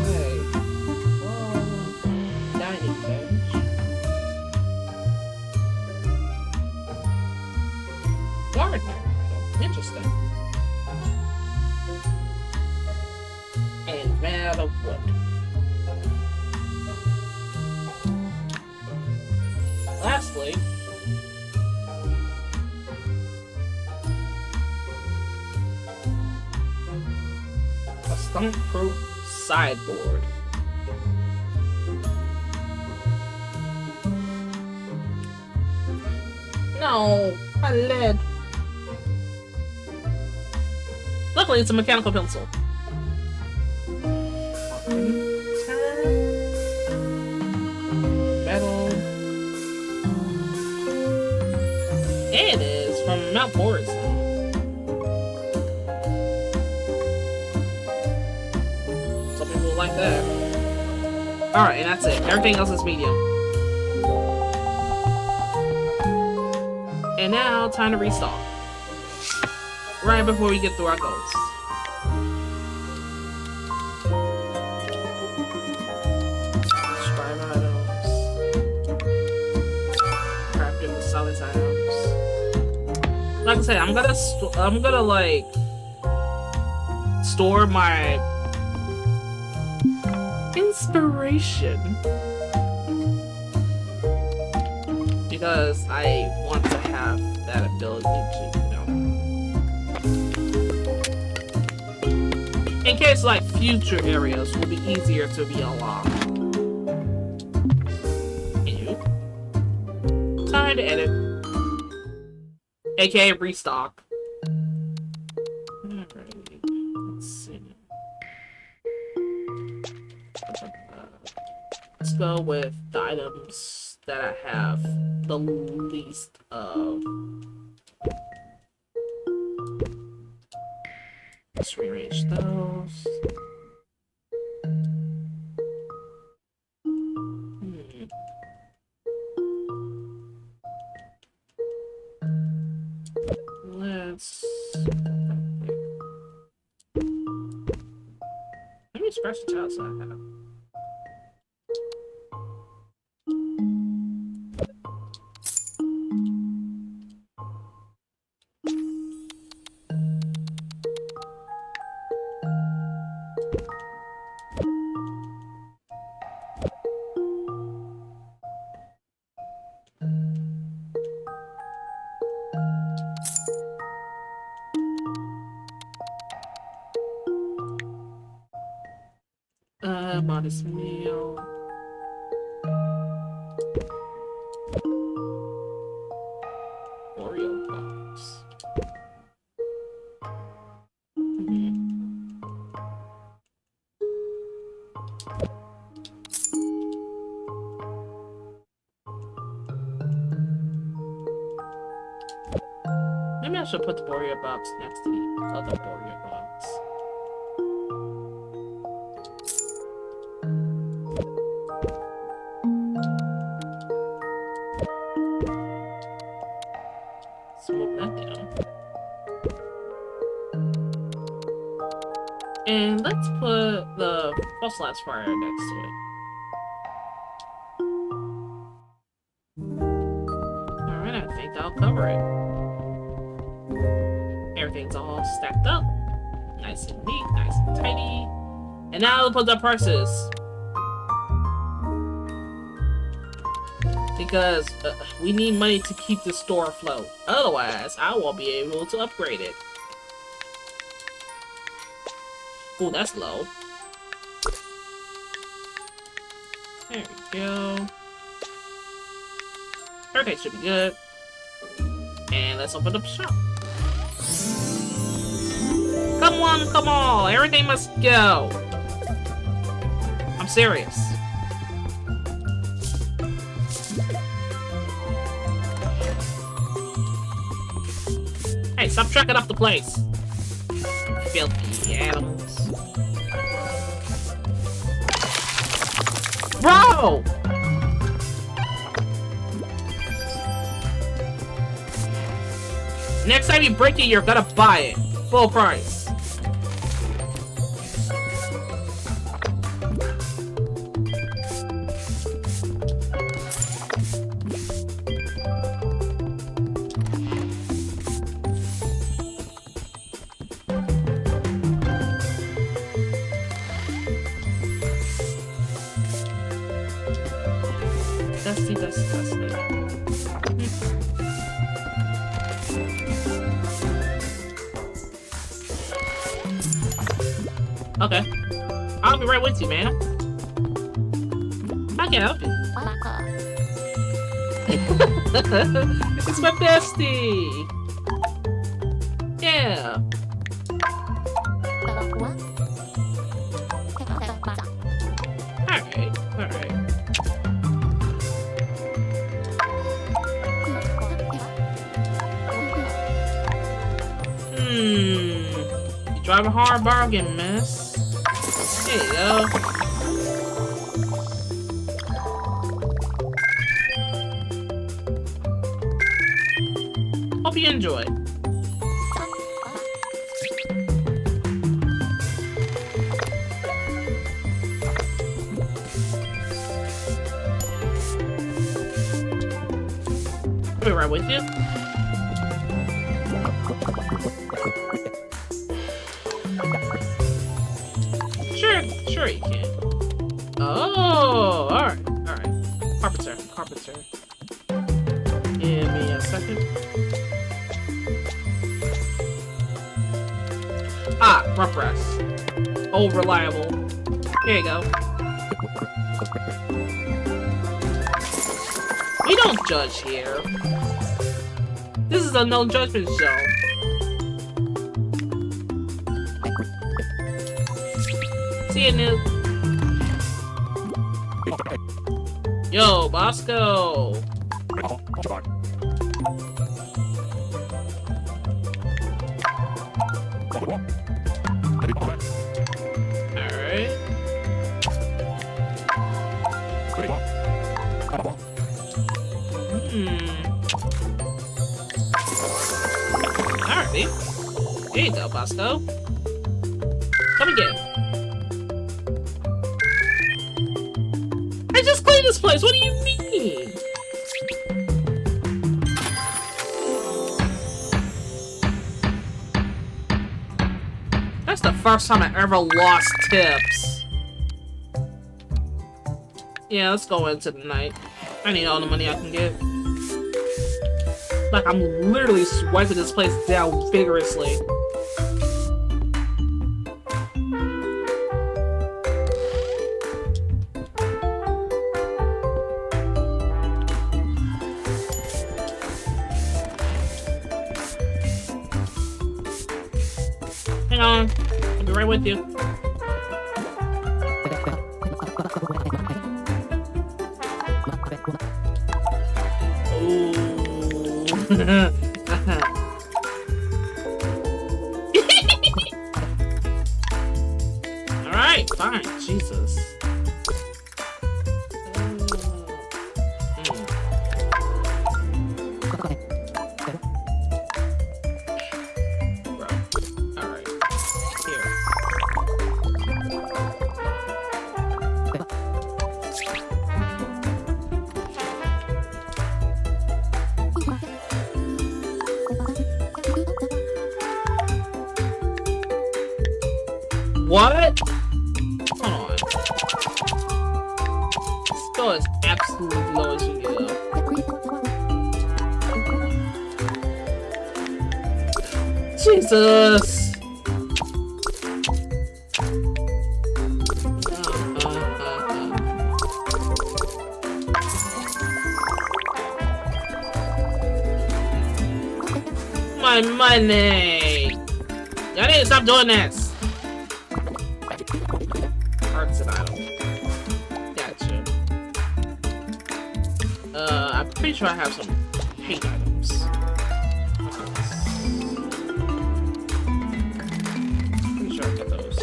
Okay. Dining bench. Gardener. Interesting. And made out of wood. Lastly, a stump-proof sideboard. No, my lead. Luckily, it's a mechanical pencil. Metal. And it is from Mount Morris. Some people will like that. Alright, and that's it. Everything else is medium. And now, time to restock. Right before we get through our goals. Scribe items. Crafting the solid items. Like I said, I'm gonna like store my inspiration because I want to have that ability to, you know, in case like future areas will be easier to be unlocked. Anywho, time to edit, aka restock. Alright, let's see. Let's go with the items that I have the least of. Let's rearrange those. Let's. Let me scratch the tiles that I have. Modest meal. Oreo box. Maybe I should put the Oreo box next to the other Oreo box. Move that down. And let's put the fossilized fire next to it. Alright, I think that'll cover it. Everything's all stacked up. Nice and neat, nice and tidy. And now we'll put the prices. Because we need money to keep the store afloat. Otherwise, I won't be able to upgrade it. Oh, that's low. There we go. Okay, should be good. And let's open up shop. Come on! Everything must go! I'm serious. Hey, stop tracking up the place! Filthy animals. Bro! Next time you break it, you're gonna buy it. Full price. Dusty. Okay. I'll be right with you, man. I can help you. It's my bestie! Yeah. Alright. You drive a hard bargain, miss. There you go. Hope you enjoy. I'll be right with you. Sure you can. Oh, alright. Carpenter. Give me a second. Ah, rough rest. Oh, reliable. Here you go. We don't judge here. This is a no judgment zone. See you, noob. Yo, Bosco. Alright. Alrighty. There you go, Bosco. Come again. I just cleaned this place. What do you mean? That's the first time I ever lost tips. Yeah, let's go into the night. I need all the money I can get. Like, I'm literally swiping this place down vigorously. on. I'll be right with you. Ooh. Alright, fine. Jesus. What? Hold on. Skill is absolutely low as you get up. Jesus! My money! Y'all need to stop doing this! Arts and item. Gotcha. I'm pretty sure I have some paint items. Pretty sure I get those.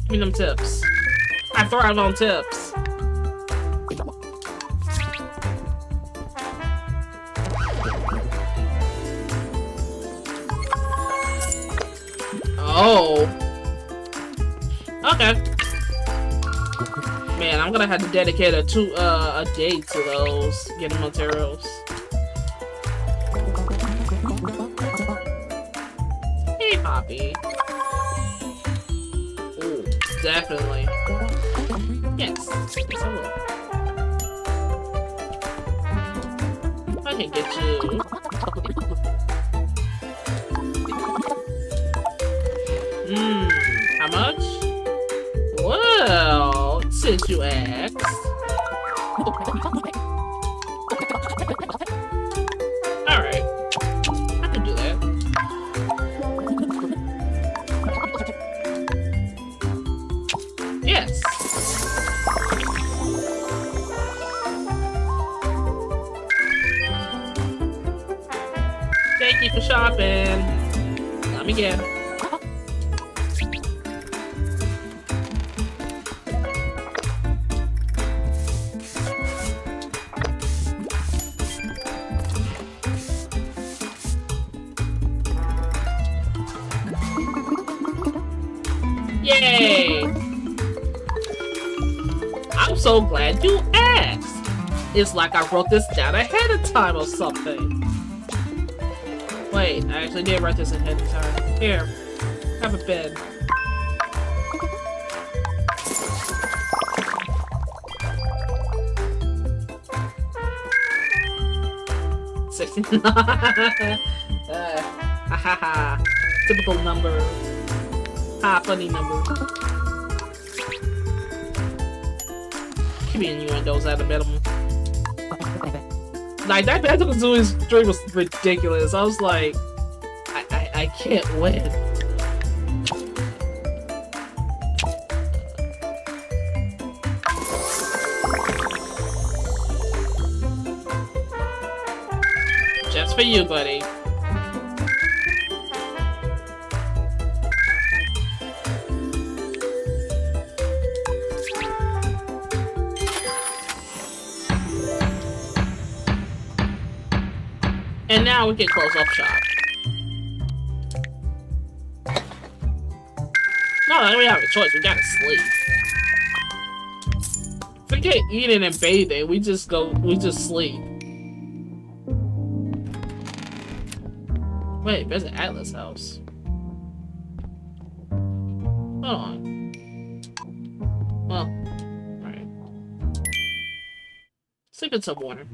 Give me them tips. I thrive on tips. Oh. Okay. Man, I'm gonna have to dedicate a day to those getting materials. Hey, Poppy. Ooh, definitely. Yes. Yes, I will. I can get you. How much? Well, since you asked. Alright. I can do that. Yes. Thank you for shopping. Let me get. Yay! I'm so glad you asked. It's like I wrote this down ahead of time or something. Wait, I actually did write this ahead of time. Here, have a pen. Ha. Typical number. Ha, funny number. Keep me innuendos at the minimum. Like, that Banjo-Kazooie's string was ridiculous. I was like, I can't win. Just for you, buddy. And now we can close up shop. No, we have a choice. We gotta sleep. Forget eating and bathing. We just sleep. Wait, there's an Atlas house. Hold on. Well, alright. Sleep in some water.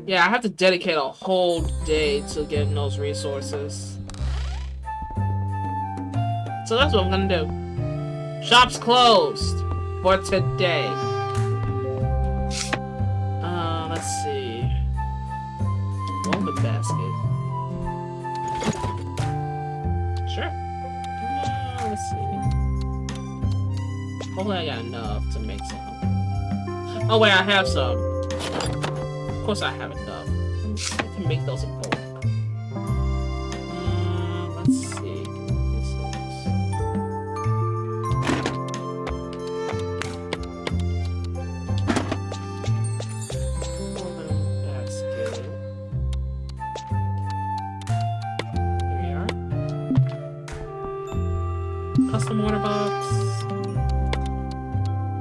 Yeah, I have to dedicate a whole day to getting those resources. So that's what I'm gonna do. Shop's closed for today. Let's see. Woman basket. Sure. Let's see. Hopefully I got enough to make some. Oh wait, I have some. Of course I have enough. I can make those in bulk. Let's see. Custom water box.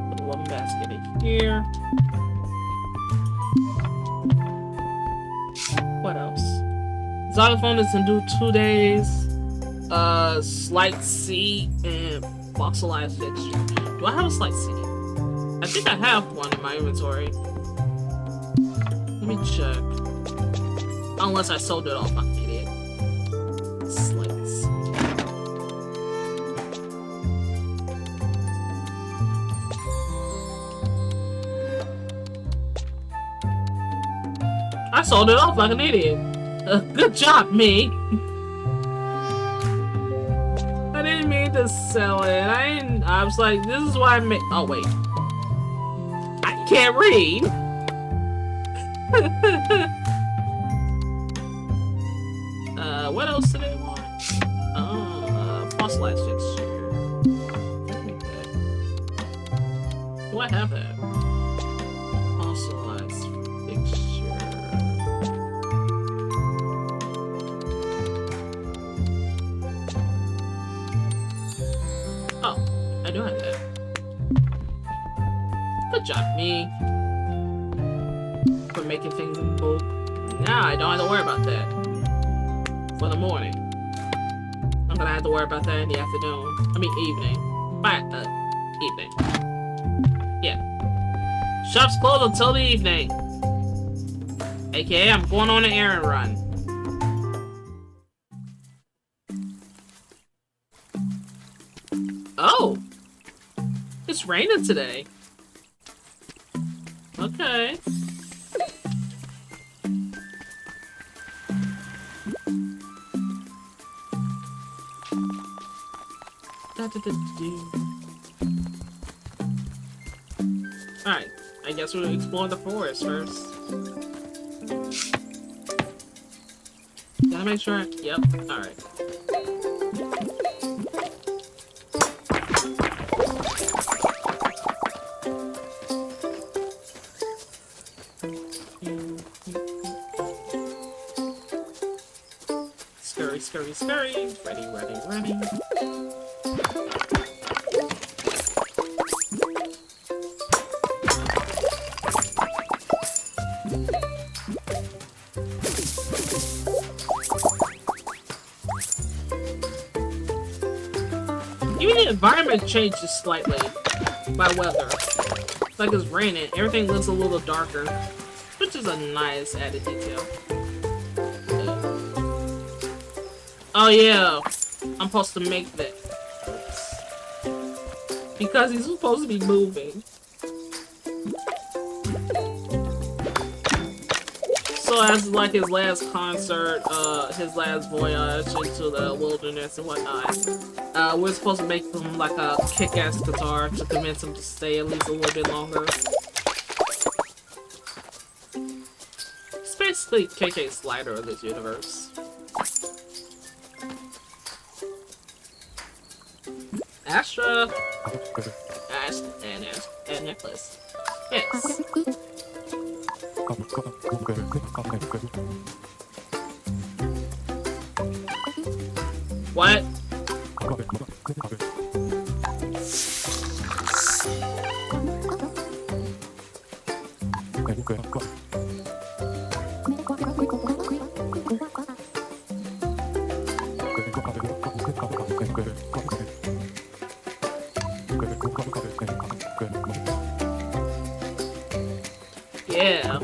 Put the woman basket in here. What else? Xylophone is in due 2 days. Slight seed and fossilized fixture. Do I have a slight seed? I think I have one in my inventory. Let me check. Unless I sold it off, I'm an idiot. Slight seed. I sold it off like an idiot. Good job, me. I didn't mean to sell it. I was like, this is why I made. Oh wait, I can't read. What else do they want? Fossilized fixture. Do I have that? Fossilized fixture. Oh, I do have that. Good job, me. For making things in bulk. Now I don't have to worry about that. For the morning. I'm gonna have to worry about that in the afternoon. I mean evening. Evening. Yeah. Shop's closed until the evening. AKA, I'm going on an errand run. Oh! It's raining today. Okay. Alright, I guess we'll explore the forest first. Gotta make sure. Yep, alright. Scurry, scurry, scurry. Ready, ready, ready. Even the environment changes slightly by weather. Like it's raining, everything looks a little darker, which is a nice added detail. Oh yeah, I'm supposed to make that. Oops. Because he's supposed to be moving. So as like his last concert, his last voyage into the wilderness and whatnot, we're supposed to make him like a kick-ass guitar to convince him to stay at least a little bit longer. It's basically KK Slider of this universe. Astra! And necklace. Yes. What? Yeah.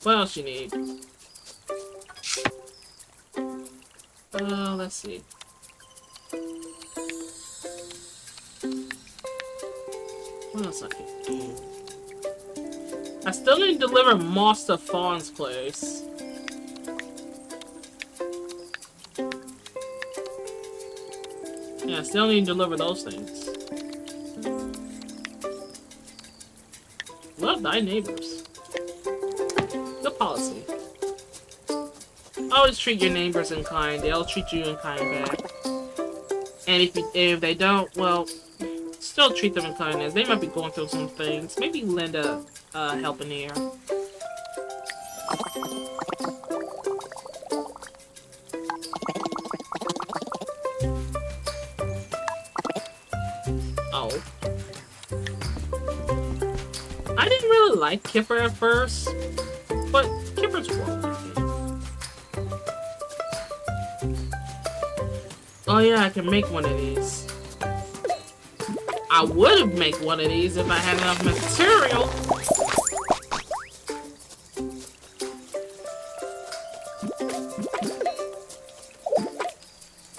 What else you need? Let's see. What else I can do? I still need to deliver moss to Fawn's place. Yeah, I still need to deliver those things. Love thy neighbors. Good policy. Always treat your neighbors in kind. They'll treat you in kind back. And if they don't, well, still treat them in kindness. They might be going through some things. Maybe lend a helping ear. Oh. I didn't really like Kipper at first, but Kipper's wrong. Oh yeah, I can make one of these. I would make one of these if I had enough material.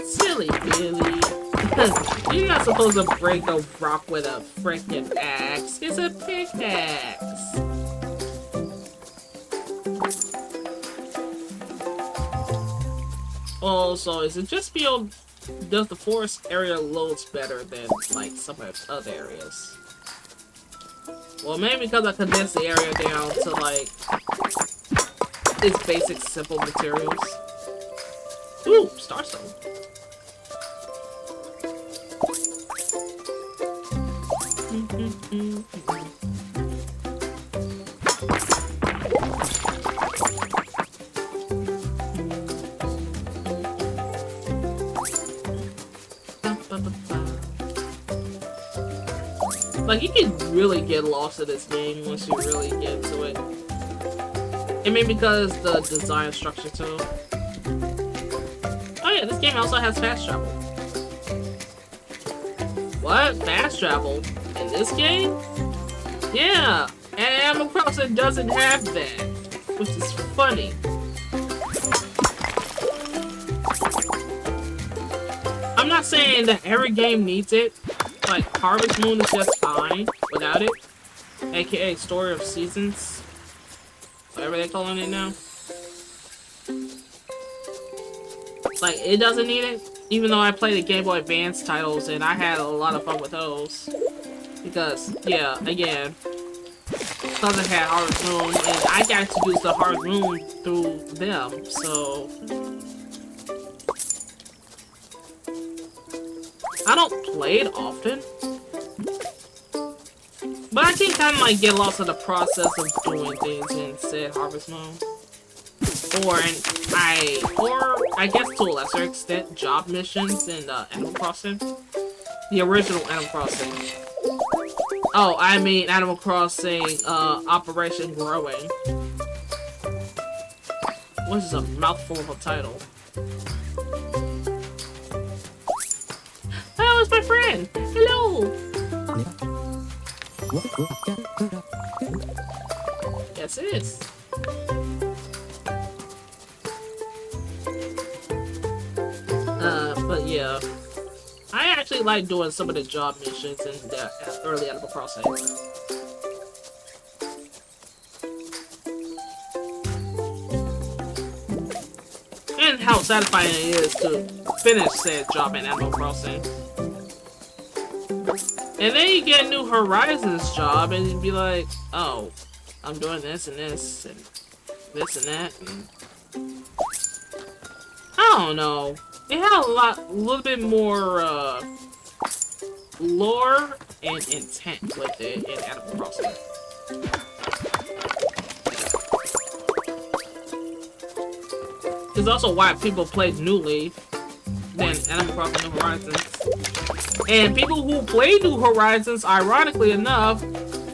Silly Billy. You're not supposed to break a rock with a freaking axe. It's a pickaxe. Also, is it just beyond? Does the forest area loads better than like some of the other areas? Well, maybe because I condensed the area down to like its basic simple materials. Ooh, Starstone. Like, you can really get lost in this game once you really get into it. And maybe because the design structure too. Oh yeah, this game also has fast travel. What? Fast travel? In this game? Yeah, and Animal Crossing doesn't have that, which is funny. I'm not saying that every game needs it. Like, Harvest Moon is just fine without it. AKA Story of Seasons. Whatever they're calling it now. Like, it doesn't need it. Even though I played the Game Boy Advance titles and I had a lot of fun with those. Because, yeah, again, because I had Harvest Moon and I got to use the Harvest Moon through them, so... I don't play it often, but I can kind of like get lost in the process of doing things in said Harvest Moon, or I guess to a lesser extent job missions in Animal Crossing, the original Animal Crossing. Oh, I mean Animal Crossing Operation Growing, which is a mouthful of a title. Oh, it's my friend! Hello! Yes, it is. But yeah. I actually like doing some of the job missions in the early Animal Crossing. And how satisfying it is to finish said job in Animal Crossing. And then you get a New Horizons job and you'd be like, oh, I'm doing this and this and this and that. And I don't know. It had a little bit more lore and intent with it in Animal Crossing. It's also why people played New Leaf than Animal Crossing New Horizons. And people who played New Horizons, ironically enough,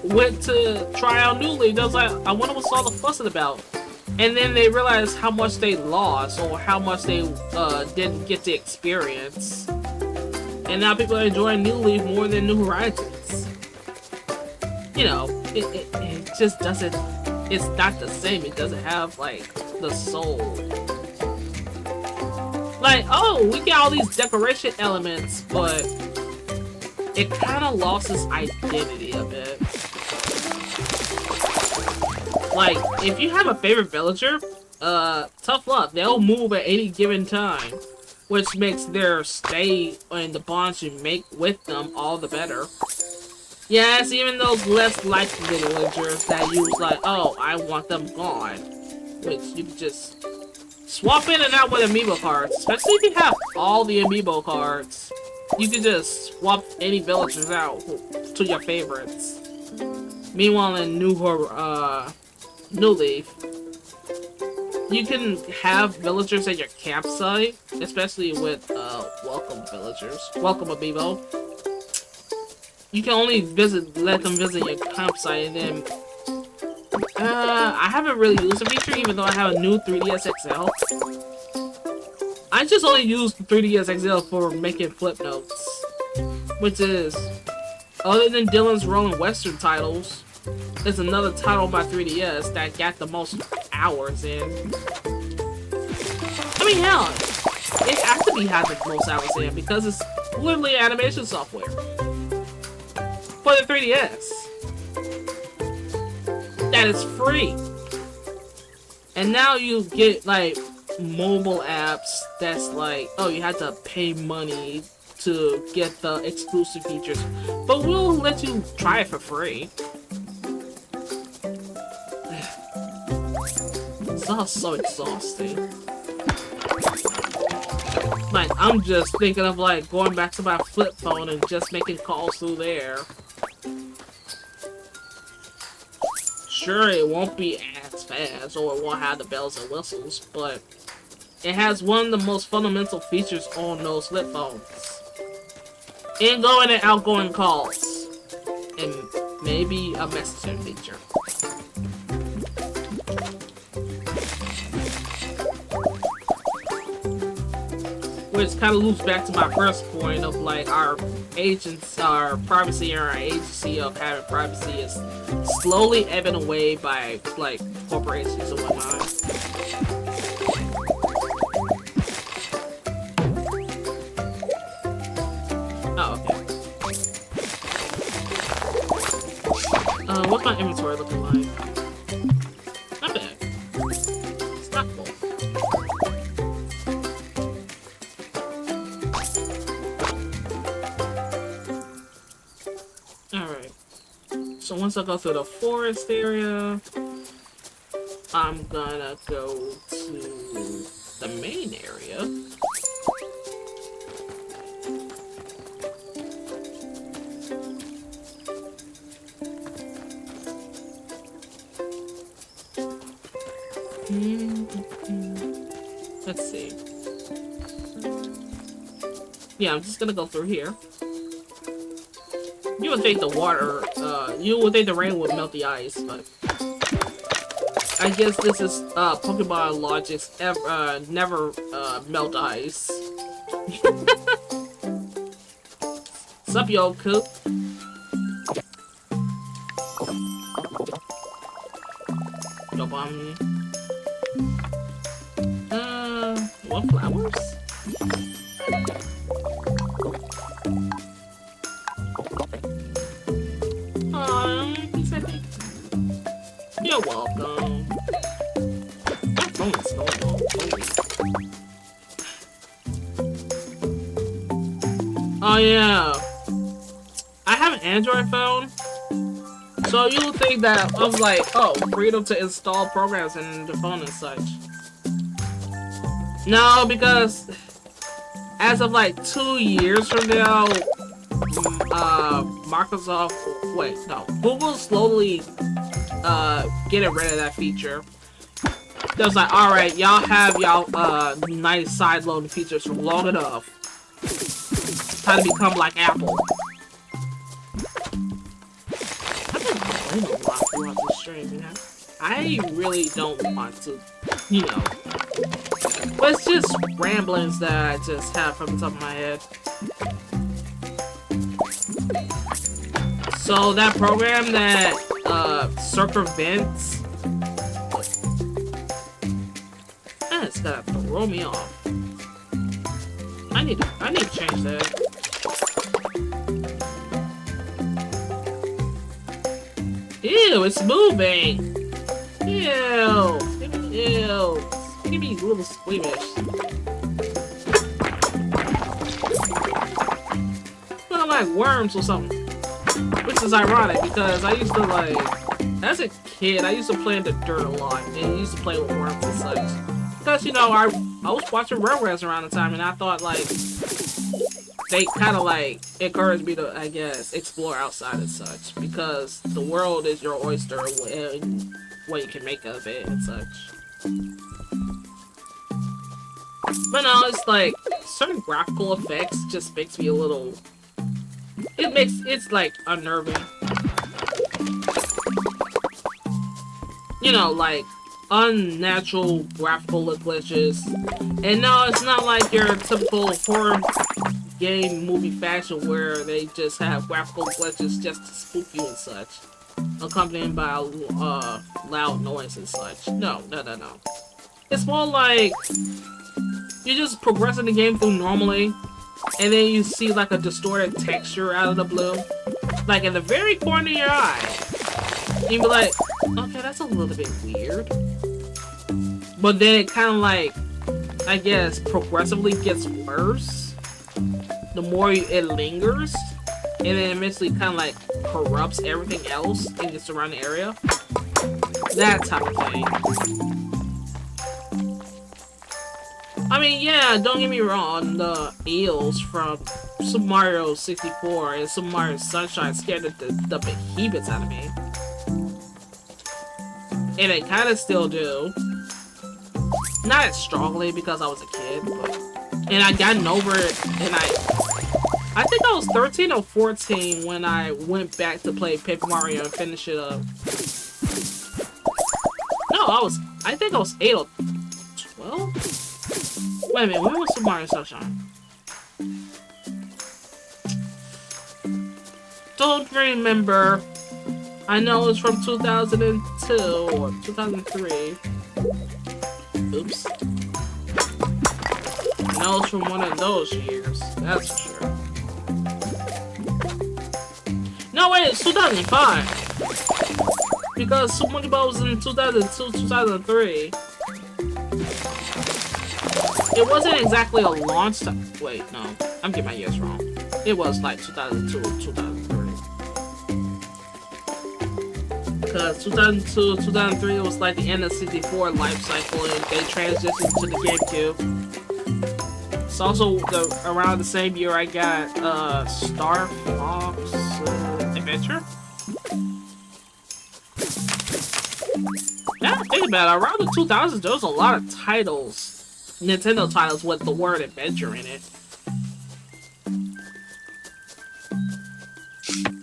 went to try out New Leaf. They was like, I wonder what's all the fussing about. And then they realized how much they lost or how much they didn't get to experience. And now people are enjoying New Leaf more than New Horizons. You know, it just doesn't it's not the same. It doesn't have like the soul. Like, oh, we get all these decoration elements, but it kind of lost its identity a bit. Like, if you have a favorite villager, tough luck. They'll move at any given time, which makes their stay and the bonds you make with them all the better. Yes, even those less liked villagers that use like, oh, I want them gone, which you can just swap in and out with amiibo cards, especially if you have all the amiibo cards. You can just swap any villagers out to your favorites. Meanwhile, in New Leaf, you can have villagers at your campsite, especially with welcome villagers, welcome amiibo. You can only let them visit your campsite, and then I haven't really used the feature, even though I have a new 3DS XL. I just only use the 3DS XL for making flip notes, which is, other than Dylan's Rolling Western titles, there's another title by 3DS that got the most hours in. I mean, hell, it has to be had the most hours in because it's literally animation software for the 3DS that is free. And now you get like mobile apps that's like, oh, you have to pay money to get the exclusive features, but we'll let you try it for free. It's all so exhausting. Like, I'm just thinking of like going back to my flip phone and just making calls through there. Sure, it won't be as fast or it won't have the bells and whistles, but it has one of the most fundamental features on those flip phones. Ingoing and outgoing calls. And maybe a messaging feature. Which kind of loops back to my first point of like our privacy and our agency of having privacy is slowly ebbing away by like corporations and whatnot. Oh, okay. What's my inventory looking like? Not bad. It's not full. Alright. So once I go through the forest area, I'm gonna go to the main area. Let's see. Yeah, I'm just gonna go through here. You would think the water, you would think the rain would melt the ice, but I guess this is Pokemon Logic's never melt ice. Sup, yo, cook? Don't bomb me. What flowers? You're welcome. My phone's going on. Oh yeah. I have an Android phone. So you would think that I was like, oh, freedom to install programs in the phone and such. No, because as of like 2 years from now, Google slowly getting rid of that feature. They was like, alright, y'all have y'all nice side loading features for long enough. It's time to become like Apple. I've been complaining a lot throughout this stream, you know? I really don't want to, you know. But it's just ramblings that I just have from the top of my head. So that program that circumvents That is gonna throw me off. I need to change that. Ew, it's moving. Ew. Ew. Give me a little squeamish. Looking like worms or something. Which is ironic because I used to like, as a kid, I used to play in the dirt a lot and used to play with worms and such. Because, you know, I was watching Rugrats around the time and I thought like, they kind of like encouraged me to, I guess, explore outside and such. Because the world is your oyster and what you can make of it and such. But no, it's like, certain graphical effects just makes me a little... It's like unnerving. You know, like unnatural graphical glitches. And no, it's not like your typical horror game movie fashion where they just have graphical glitches just to spook you and such. Accompanied by loud noise and such. No. It's more like you just progressing the game through normally. And then you see like a distorted texture out of the blue. Like in the very corner of your eye. And you be like, okay, that's a little bit weird. But then it kind of like, I guess, progressively gets worse. The more it lingers. And then eventually kind of like corrupts everything else in the surrounding area. That type of thing. I mean, yeah, don't get me wrong, the eels from Super Mario 64 and Super Mario Sunshine scared the behemoths out of me. And they kind of still do. Not as strongly because I was a kid, but... And I gotten over it, and I think I was 13 or 14 when I went back to play Paper Mario and finish it up. No, I think I was 8 or 12? Wait a minute, when was Super Mario Sunshine? Don't remember. I know it's from 2002 or 2003. Oops. I know it's from one of those years. That's for sure. No, wait, it's 2005. Because Super Monkey Ball was in 2002, 2003. It wasn't exactly a launch time. Wait, no. I'm getting my years wrong. It was like 2002 or 2003. Because 2002, 2003, it was like the end of 64 life cycle and they transitioned to the GameCube. It's also around the same year I got Star Fox Adventure. Now think about it, around the 2000s, there was a lot of titles. Nintendo titles with the word adventure in it.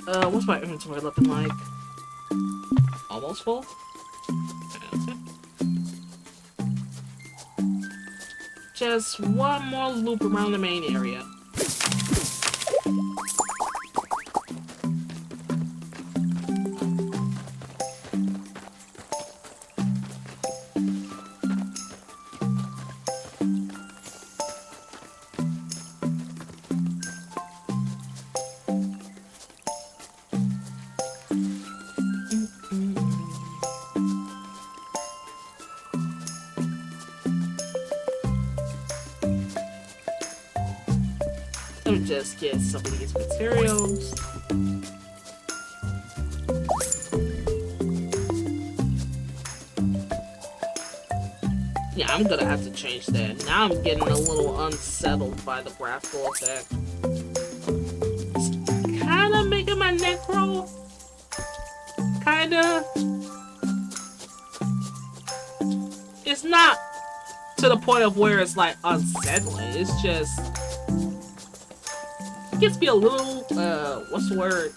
What's my inventory looking like? Almost full? Okay. Just one more loop around the main area. Let me just get some of these materials. Yeah, I'm gonna have to change that. Now I'm getting a little unsettled by the graphical effect. It's kinda making my neck roll. Kinda. It's not to the point of where it's like unsettling. It's just... gets me a little, what's the word?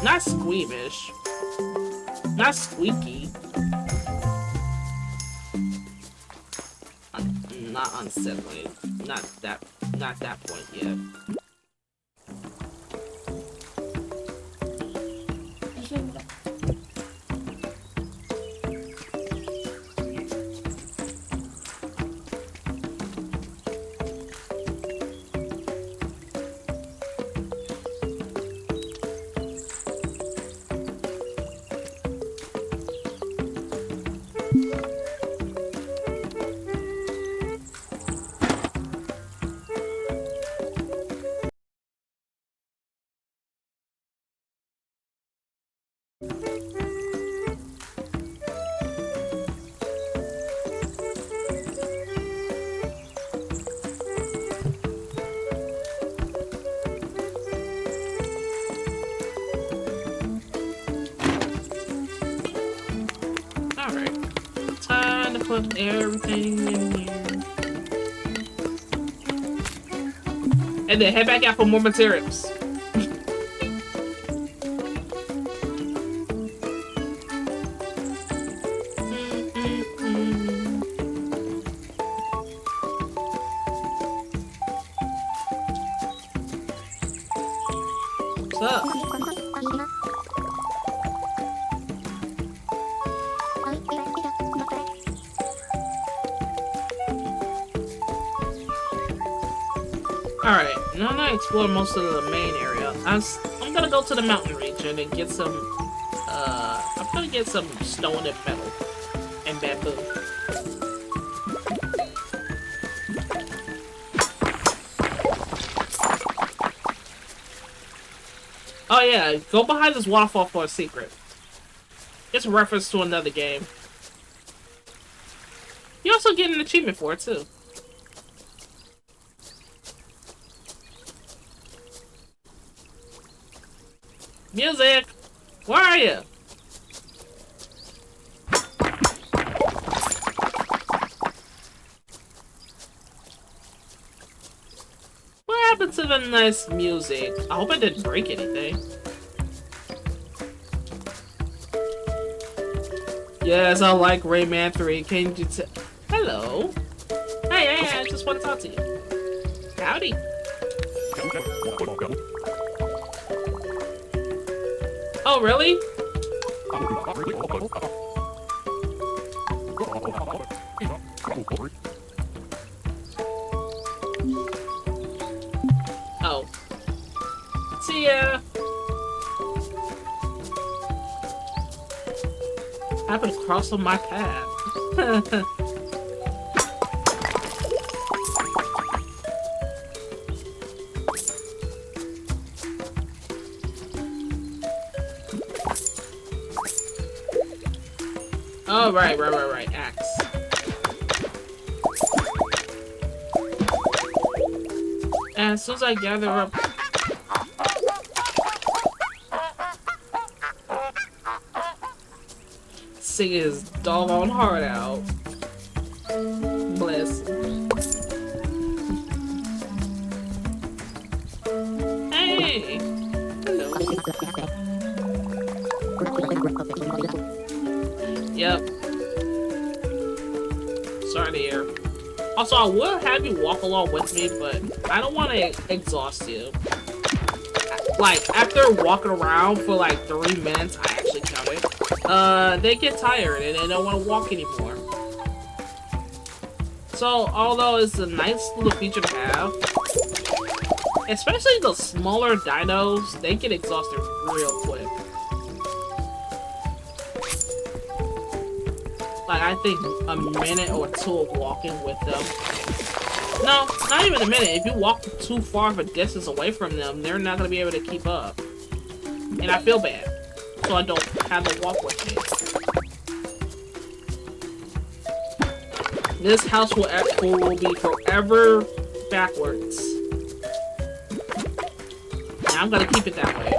Not squeamish. Not squeaky. Not unsettling. Not that point yet. put everything in here. And then head back out for more materials. What's up? Alright, now I'm gonna explore most of the main area. I'm gonna go to the mountain region and get some, I'm gonna get some stone and metal and bamboo. Oh yeah, go behind this waterfall for a secret. It's a reference to another game. You also get an achievement for it too. Music! Where are you? What happened to the nice music? I hope I didn't break anything. Yes, I like Rayman 3. Can you tell? Hello. Hey, I just want to talk to you. Howdy. Oh, really? Oh. See ya. Happened to cross on my path. Oh, right, axe. And as soon as I gather up... Sing his doggone heart out. Bless. Hey! Hello. Yep. Sorry to hear. Also, I would have you walk along with me, but I don't want to exhaust you. Like, after walking around for like 3 minutes, I actually counted, they get tired and they don't want to walk anymore. So, although it's a nice little feature to have, especially the smaller dinos, they get exhausted real quick. Like, I think a minute or 2 of walking with them. No, not even a minute. If you walk too far of a distance away from them, they're not going to be able to keep up. And I feel bad. So I don't have them walk with me. This house will be forever backwards. And I'm going to keep it that way.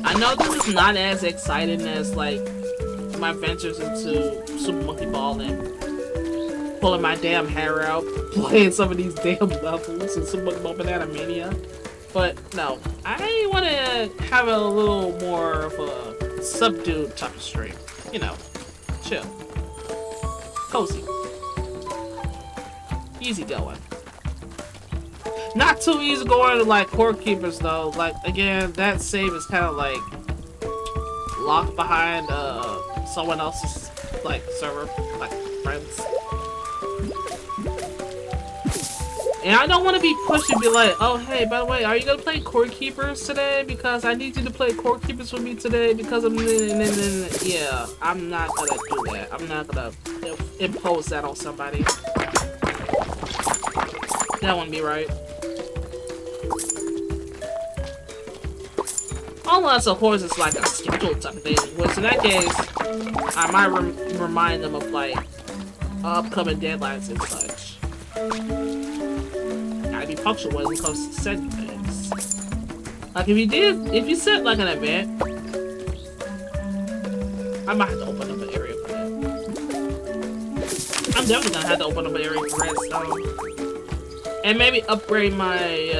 I know this is not as exciting as like my ventures into Super Monkey Ball and pulling my damn hair out, playing some of these damn levels and Super Monkey Ball Banana Mania. But no, I want to have a little more of a subdued type of stream. You know, chill, cozy, easy going. Not too easy going like Core Keepers though. Like again, that save is kind of like locked behind someone else's like server, like friends. And I don't want to be pushy and be like, oh hey, by the way, are you gonna play Core Keepers today? Because I need you to play Core Keepers with me today because I'm yeah, I'm not gonna do that. I'm not gonna impose that on somebody. That wouldn't be right. Unless, of course, it's like a scheduled type of thing. Which, in that case, I might remind them of, like, upcoming deadlines and such. Gotta be punctual when it comes to setting things. Like if you set like an event, I might have to open up an area for that. I'm definitely gonna have to open up an area for redstone. And maybe upgrade my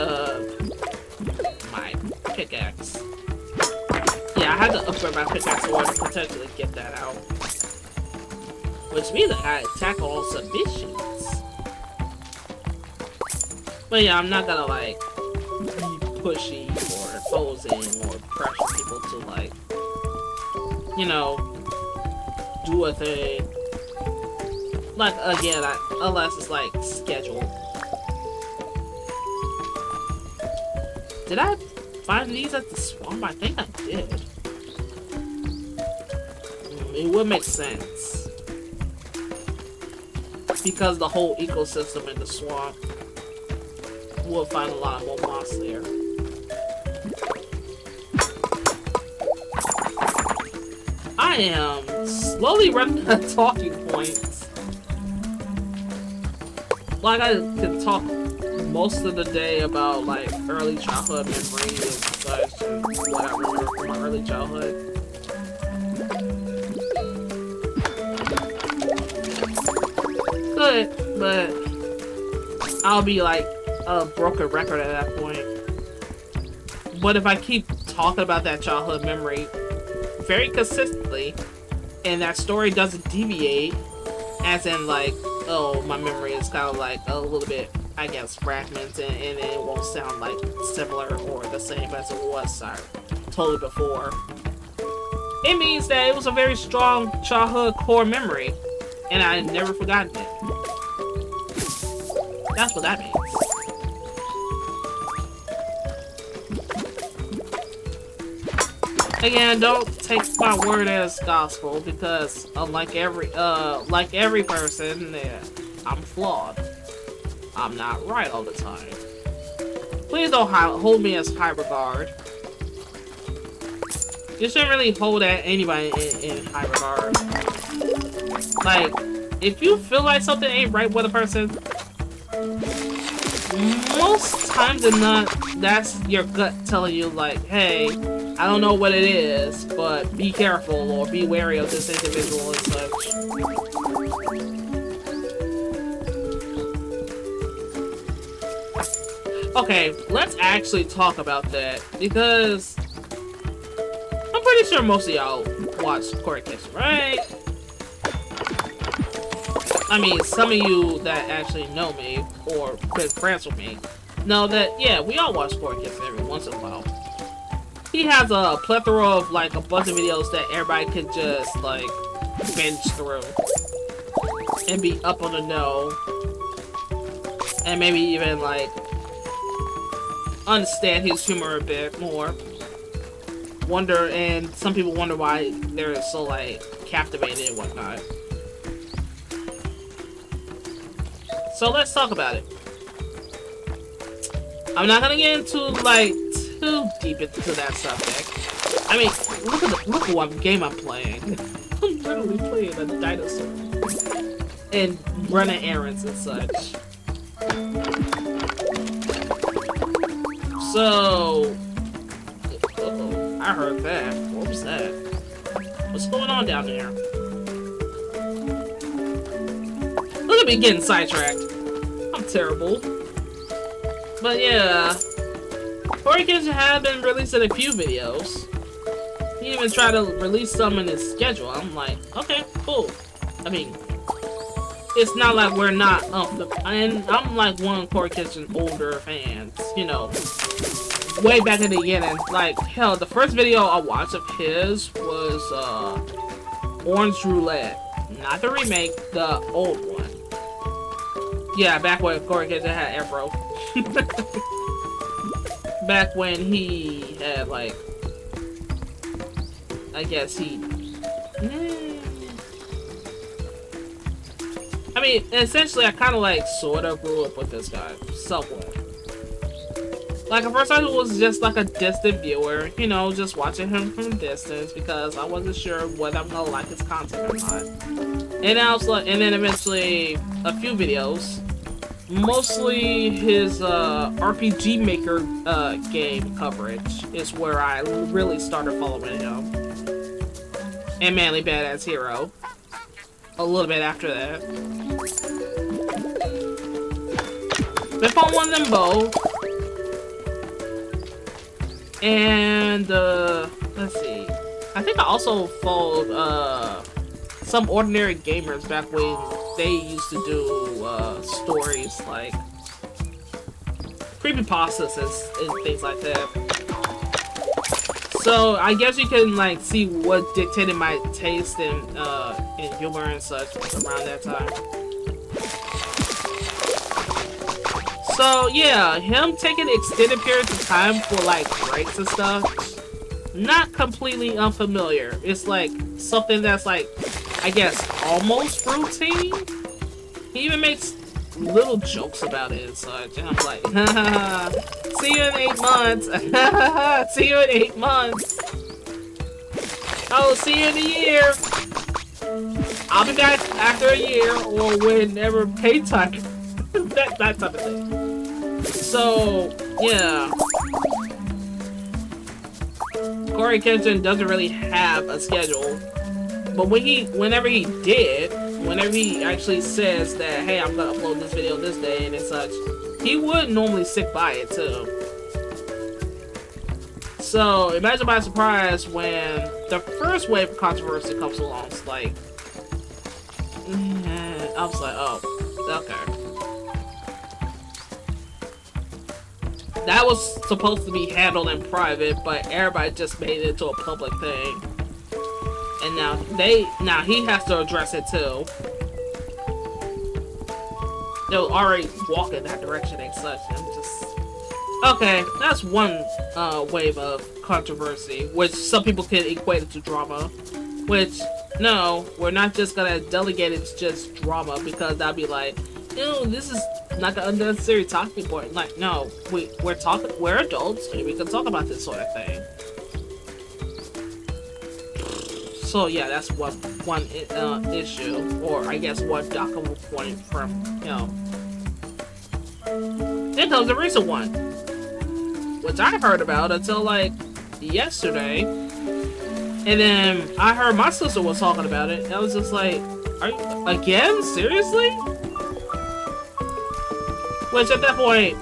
my pickaxe. Yeah, I had to upgrade my pickaxe in order to potentially get that out. Which means I gotta tackle all submissions. But yeah, I'm not gonna like be pushy or imposing or pressure people to like, you know, do a thing. Like again, unless it's like scheduled. Did I find these at the swamp? I think I did. It would make sense. Because the whole ecosystem in the swamp will find a lot more moss there. I am slowly running out of talking points. Like I could talk most of the day about like early childhood memories and such and what I remember from my early childhood. Good, but I'll be like a broken record at that point. But if I keep talking about that childhood memory very consistently and that story doesn't deviate, as in like, oh, my memory is kind of like a little bit, I guess, fragments, and it won't sound like similar or the same as it was totally before. It means that it was a very strong childhood core memory, and I never forgotten it. That's what that means. Again, don't take my word as gospel, because like every person, I'm flawed. I'm not right all the time. Please don't hold me as high regard. You shouldn't really hold anybody in high regard. Like, if you feel like something ain't right with a person, most times than not, that's your gut telling you like, hey, I don't know what it is, but be careful or be wary of this individual and such. Okay, let's actually talk about that, because I'm pretty sure most of y'all watch Court Kitchen, right? I mean, some of you that actually know me or been friends with me know that, yeah, we all watch Court Kitchen every once in a while. He has a plethora of, like, a bunch of videos that everybody could just, like, binge through and be up on the know, and maybe even, like, understand his humor a bit more. And some people wonder why they're so, like, captivated and whatnot. So let's talk about it. I'm not gonna get into, like, too deep into that subject. I mean, look at what game I'm playing. I'm literally playing a dinosaur and running errands and such. So, uh-oh, I heard that. What was that? What's going on down there? Look at me getting sidetracked. I'm terrible. But yeah, Court Kitchen had been releasing a few videos. He even tried to release some in his schedule. I'm like, okay, cool. I mean, it's not like we're not and I'm like one of Court Kitchen's older fans, you know, way back in the beginning. Like, hell, the first video I watched of his was Orange Roulette. Not the remake, the old one. Yeah, back when Court Kitchen had Afro. Back when he had, like, I guess he... I mean, essentially, I kind of, like, sort of grew up with this guy. Somewhat. Like, at first I was just, like, a distant viewer. You know, just watching him from a distance because I wasn't sure whether I'm gonna like his content or not. And I was like, and then eventually a few videos, mostly his RPG Maker game coverage is where I really started following him. And Manly Badass Hero. A little bit after that. Been following one of them both. And let's see. I think I also followed some Ordinary Gamers back when they used to do stories like creepypastas and things like that. So I guess you can like see what dictated my taste in humor and such around that time. So yeah, him taking extended periods of time for like breaks and stuff, not completely unfamiliar. It's like something that's like, I guess, almost routine. He even makes little jokes about it and such. And I'm like, see you in 8 months. See you in 8 months. Oh, see you in a year. I'll be back after a year or whenever pay time. that type of thing. So, yeah. Corey Kenshin doesn't really have a schedule. But whenever he actually says that, hey, I'm gonna upload this video this day and such, he would normally stick by it too. So imagine my surprise when the first wave of controversy comes along. It's like, I was like, oh, okay. That was supposed to be handled in private, but everybody just made it into a public thing. And now he has to address it too. They'll already walk in that direction and such. And just okay. That's one wave of controversy, which some people can equate it to drama. Which no, we're not just gonna delegate it to just drama because that'd be like, ew, this is like an unnecessary talking point. Like, no, we're adults and we can talk about this sort of thing. So yeah, that's one issue, or I guess one dockable point from, you know. Then comes the recent one, which I heard about until like yesterday, and then I heard my sister was talking about it, and I was just like, are you, again? Seriously? Which at that point,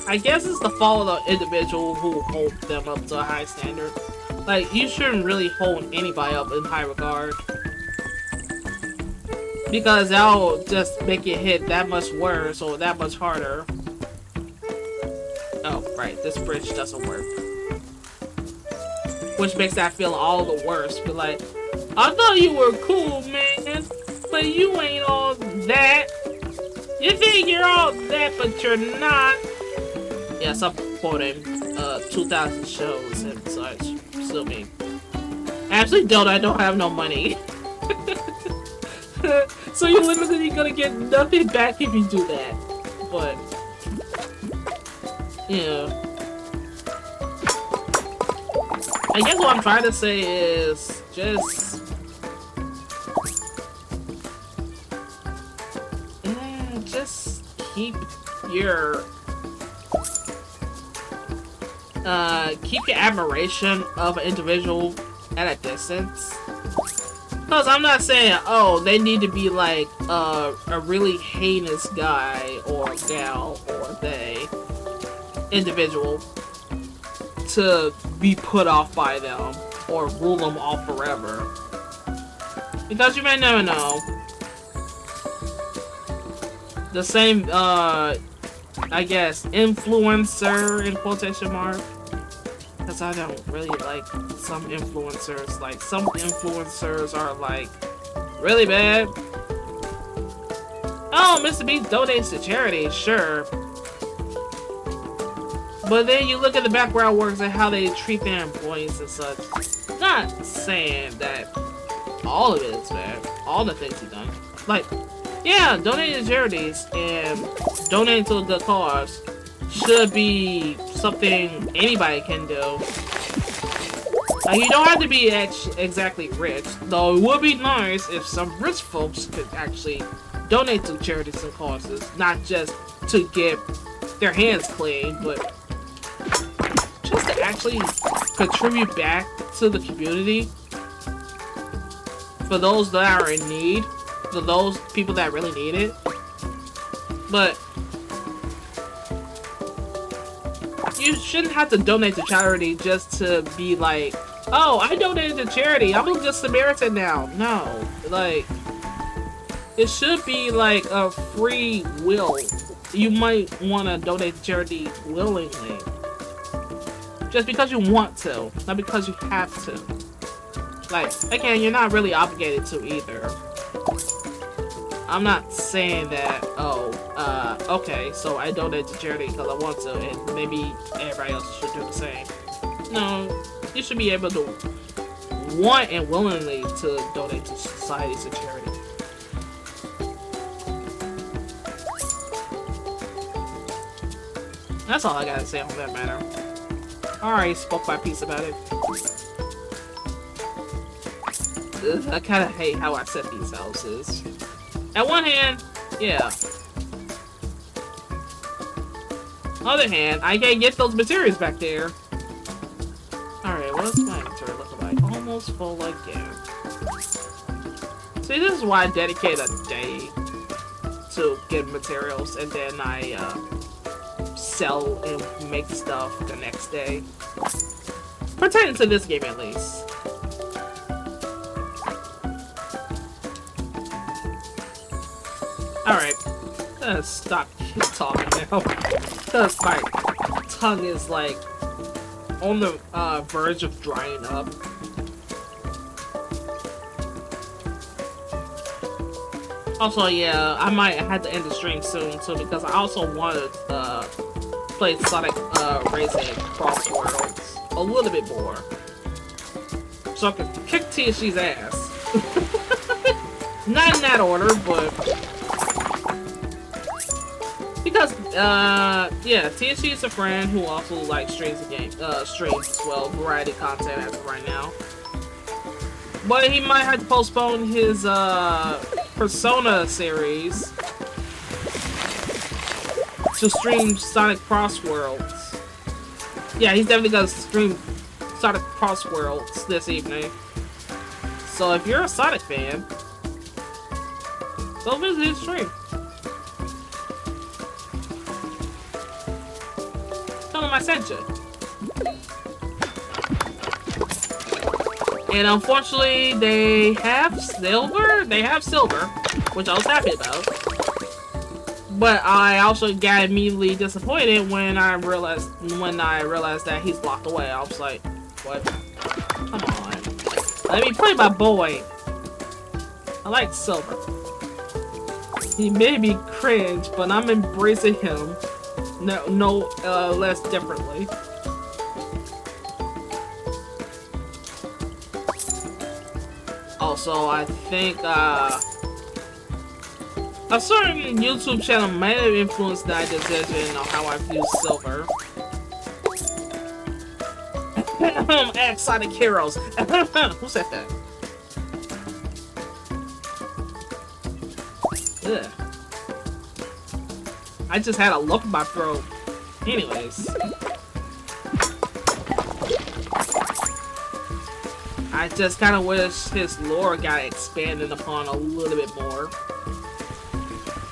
I guess it's the fault of the individual who hold them up to a high standard. Like, you shouldn't really hold anybody up in high regard. Because that'll just make it hit that much worse or that much harder. Oh, right, this bridge doesn't work. Which makes that feel all the worse. Be like, I thought you were cool, man, but you ain't all that. You think you're all that, but you're not. Yes, I'm quoting 2000 shows and such. Still me. Actually, I don't have no money. So you're literally gonna get nothing back if you do that. But, yeah. I guess what I'm trying to say is just keep your admiration of an individual at a distance. Because I'm not saying, oh, they need to be like a really heinous guy or gal or they individual to be put off by them or rule them off forever. Because you may never know. The same, I guess, influencer in quotation mark. Because I don't really like some influencers. Like, some influencers are like really bad. Oh, Mr. Beast donates to charity, sure. But then you look at the background works and how they treat their employees and such. Not saying that all of it is bad. All the things he's done. Like, yeah, donating to charities and donating to a good cause should be something anybody can do. Like, you don't have to be exactly rich, though it would be nice if some rich folks could actually donate to charities and causes, not just to get their hands clean, but just to actually contribute back to the community for those that are in need, for those people that really need it. But you shouldn't have to donate to charity just to be like, oh, I donated to charity, I'm a good Samaritan now. No, like, it should be like a free will. You might want to donate to charity willingly. Just because you want to, not because you have to. Like, again, you're not really obligated to either. I'm not saying that, oh, okay, so I donate to charity because I want to, and maybe everybody else should do the same. No, you should be able to want and willingly to donate to societies and charity. That's all I gotta say on that matter. I already spoke my piece about it. Ugh, I kinda hate how I set these houses. At one hand, yeah. Other hand, I can't get those materials back there. Alright, what's my inventory looking like? Almost full again. See, this is why I dedicate a day to get materials, and then I sell and make stuff the next day. Pertaining to this game, at least. Alright, let's stop talking now. Because my tongue is like on the verge of drying up. Also, yeah, I might have to end the stream soon too, because I also want to play Sonic Racing Cross Worlds a little bit more, so I can kick TSG's ass. Not in that order, but because yeah, TSG is a friend who also like streams the game, streams as well, variety content as of right now. But he might have to postpone his Persona series to stream Sonic Cross Worlds. Yeah, he's definitely gonna stream Sonic Cross Worlds this evening. So if you're a Sonic fan, go visit his stream. Tell him I sent you. And unfortunately, they have silver. They have silver, which I was happy about. But I also got immediately disappointed when I realized that he's locked away. I was like, what? Come on, let me play my boy. I like silver. He made me cringe, but I'm embracing him. No less differently. Also, I think a certain YouTube channel might have influenced that decision on how I view silver. X Sonic Heroes. Who said that? Ugh. I just had a lump in my throat. Anyways. I just kind of wish his lore got expanded upon a little bit more.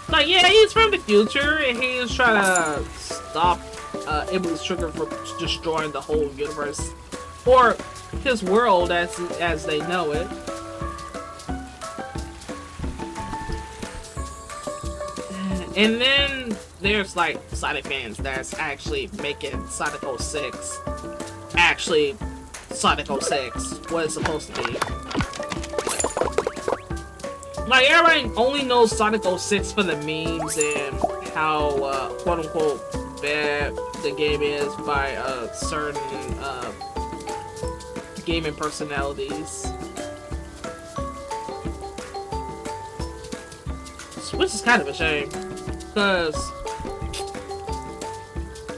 Like, yeah, he's from the future, and he's trying to stop Iblis Trigger from destroying the whole universe. Or his world as they know it. And then there's like Sonic fans that's actually making Sonic 06 actually Sonic 06 what it's supposed to be. Like, everybody only knows Sonic 06 for the memes and how quote unquote bad the game is by certain gaming personalities. Which is kind of a shame. Because,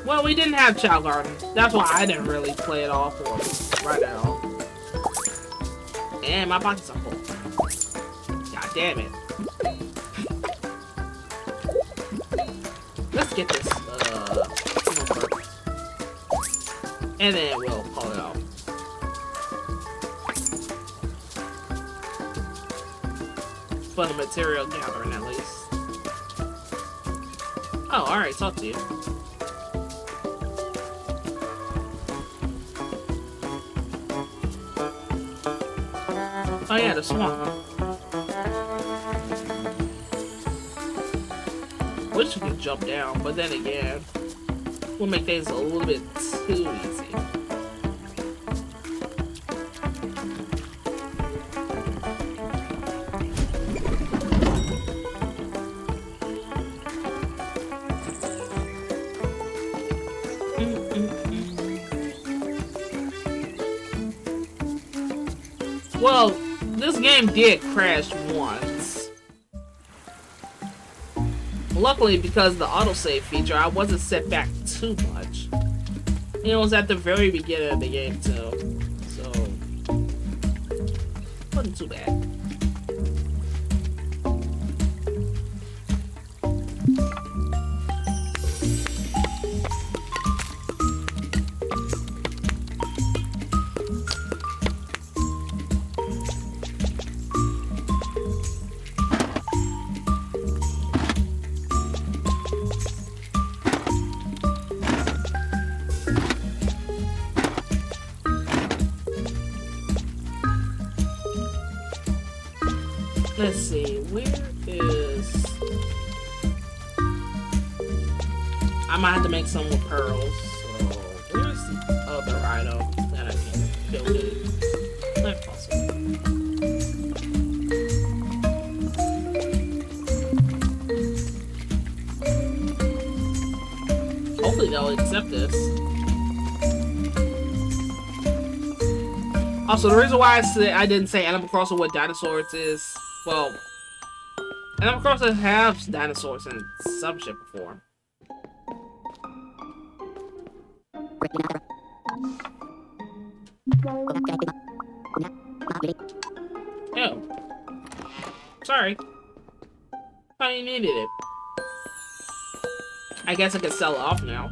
well, we didn't have Child Garden. That's why I didn't really play it off for right now. And my pockets are full. God damn it. Let's get this, and then we'll call it out. For the material gathering, at least. Oh, alright, talk to you. Oh yeah, the swamp. Wish we could jump down, but then again, we'll make things a little bit too easy. Well, this game did crash once. Luckily, because of the autosave feature, I wasn't set back too much. It was at the very beginning of the game, too. So, wasn't too bad. Let's see, where is... I might have to make some with pearls, so where's the other item that I can build it? Not possible. Hopefully they'll accept this. Also, the reason why I didn't say Animal Crossing what dinosaurs is, well, Animal Crossing has dinosaurs in some shape or form. Oh. Sorry. Thought you needed it. I guess I could sell it off now.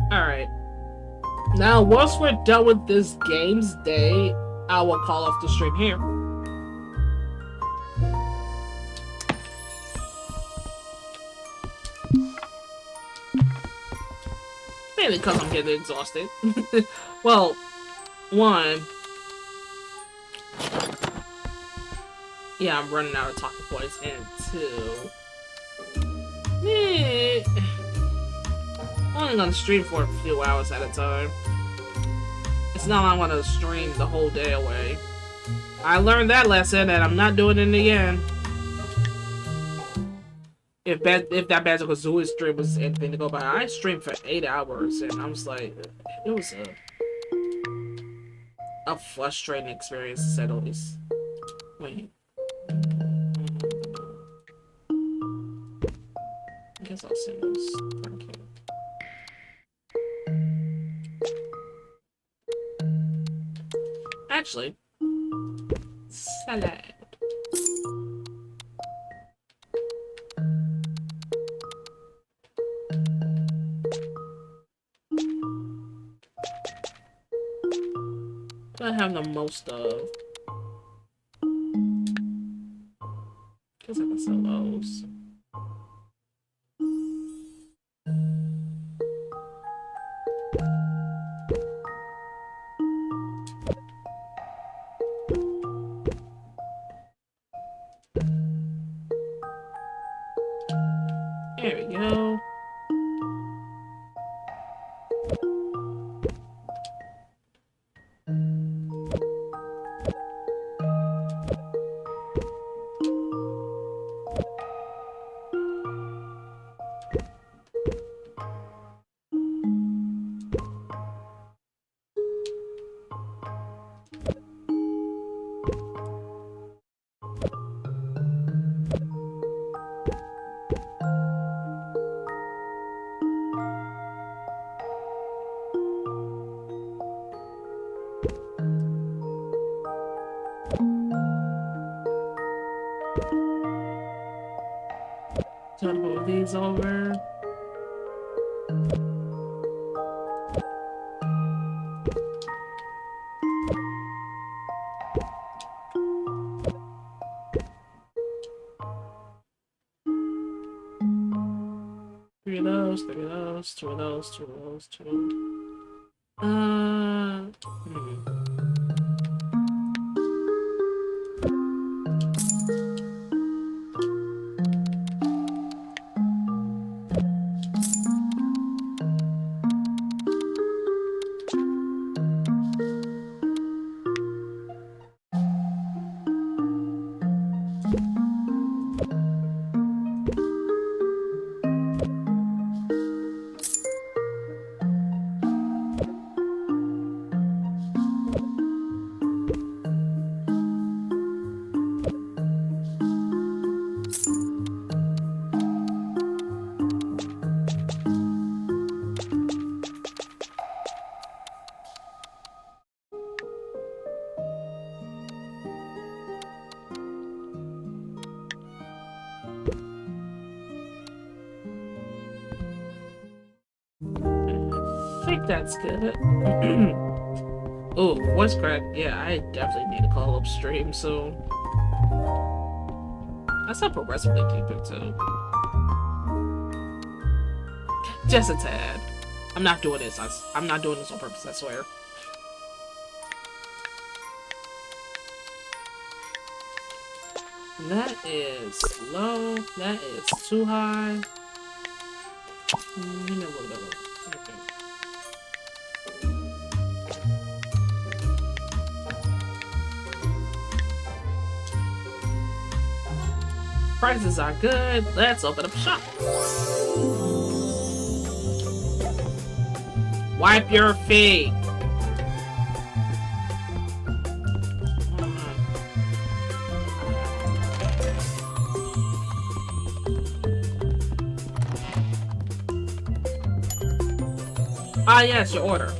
Alright. Now, once we're done with this game's day, I will call off the stream here. Mainly because I'm getting exhausted. Well, one... yeah, I'm running out of talking points, and two... I'm only gonna stream for a few hours at a time. It's not like I'm gonna stream the whole day away. I learned that lesson, and I'm not doing it again. If that Banjo-Kazooie stream was anything to go by, I streamed for 8 hours, and I was like, it was a frustrating experience to say the least. Wait. I guess I'll send those. Okay. Actually, salad. I have the most of. Guess I can sell those. There we go. is over. Three of those, three of those, two of those, two of those, two of those. I think that's good. Oh, voice crack. Yeah, I definitely need to call up stream soon. I saw progressively deeper too. Just a tad. I'm not doing this. I'm not doing this on purpose, I swear. That is low. That is too high. Give me a little bit low. Okay. Prices are good. Let's open up shop. Wipe your feet. Ah, yes, your order.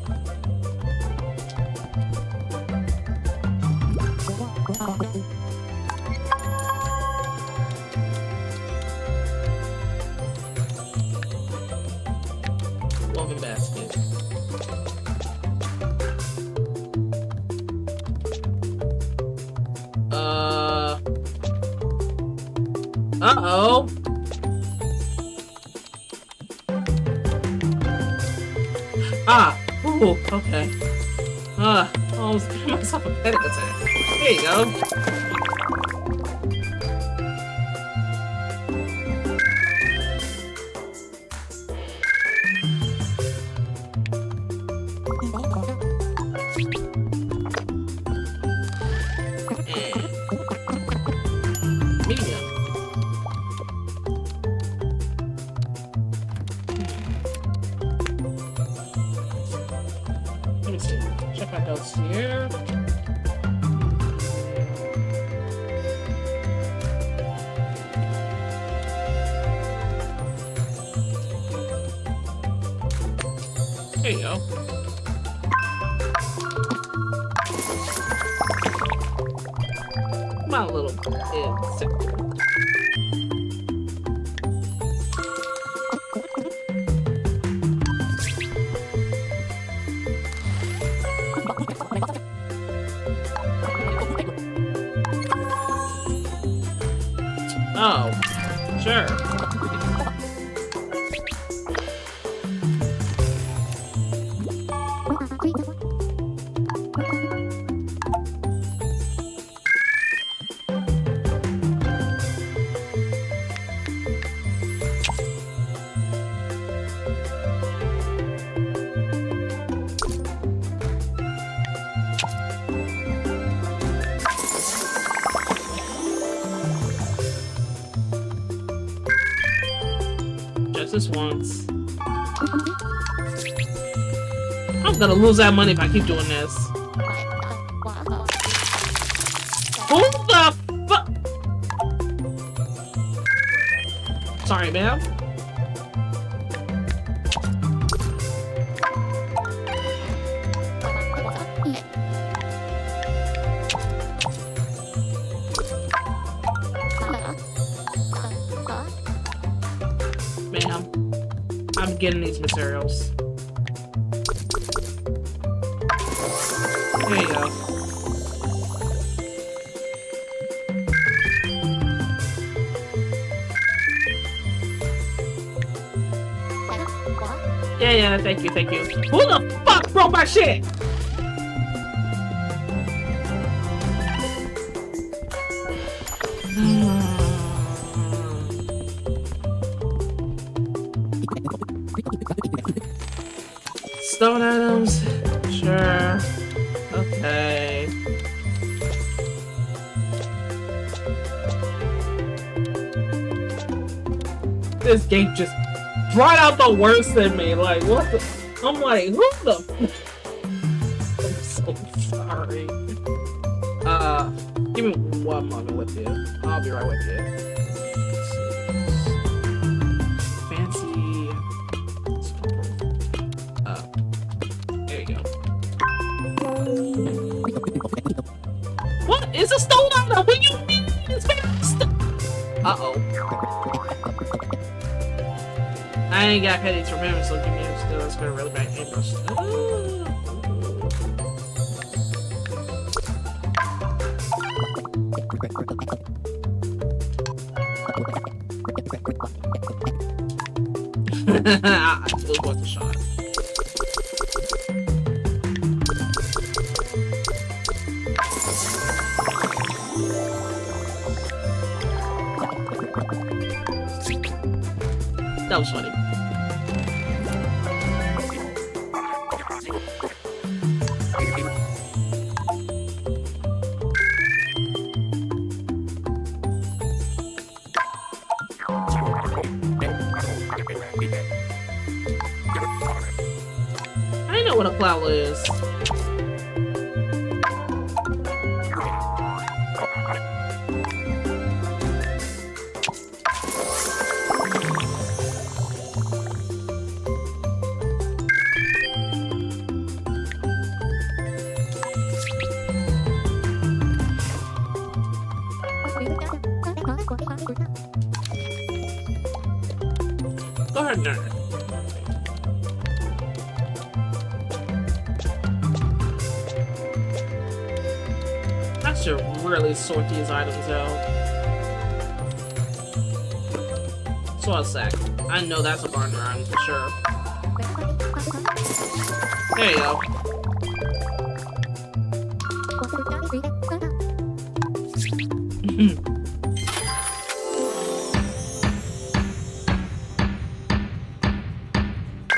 Woven basket. Uh-oh. Ah, ooh, okay. I almost gave myself a panic attack. There you go. Medium. Let me see. Check my notes here. There you go. My little insect. Oh, sure. Just this once. I'm gonna lose that money if I keep doing this. Who the fuck? Sorry, ma'am. getting these materials. There you go. Yeah, thank you. Who the fuck broke my shit? Stone items? Sure. Okay. This game just brought out the worst in me. Like, what the? I'm like, who the? I'm so sorry. Give me 1 moment with you. I'll be right with you. Fancy. There you go. What is a stone item? What do you mean? It's fast. Uh-oh. I ain't got headaches from him, so give me a still. That's been a really bad paintbrush. It was worth a shot. That was funny. I know what a cloud is. Gardener. I should really sort these items out. So a sec. I know that's a gardener item for sure. There you go.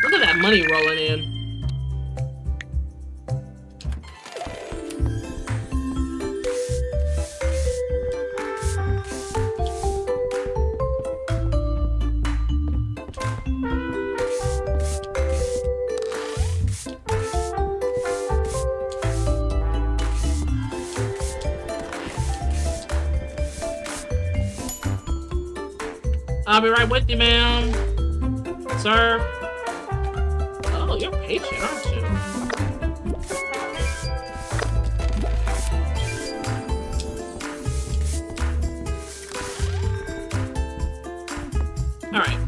Look at that money rolling in. I'll be right with you, ma'am. Sir. Oh, you're patient, aren't you? Alright.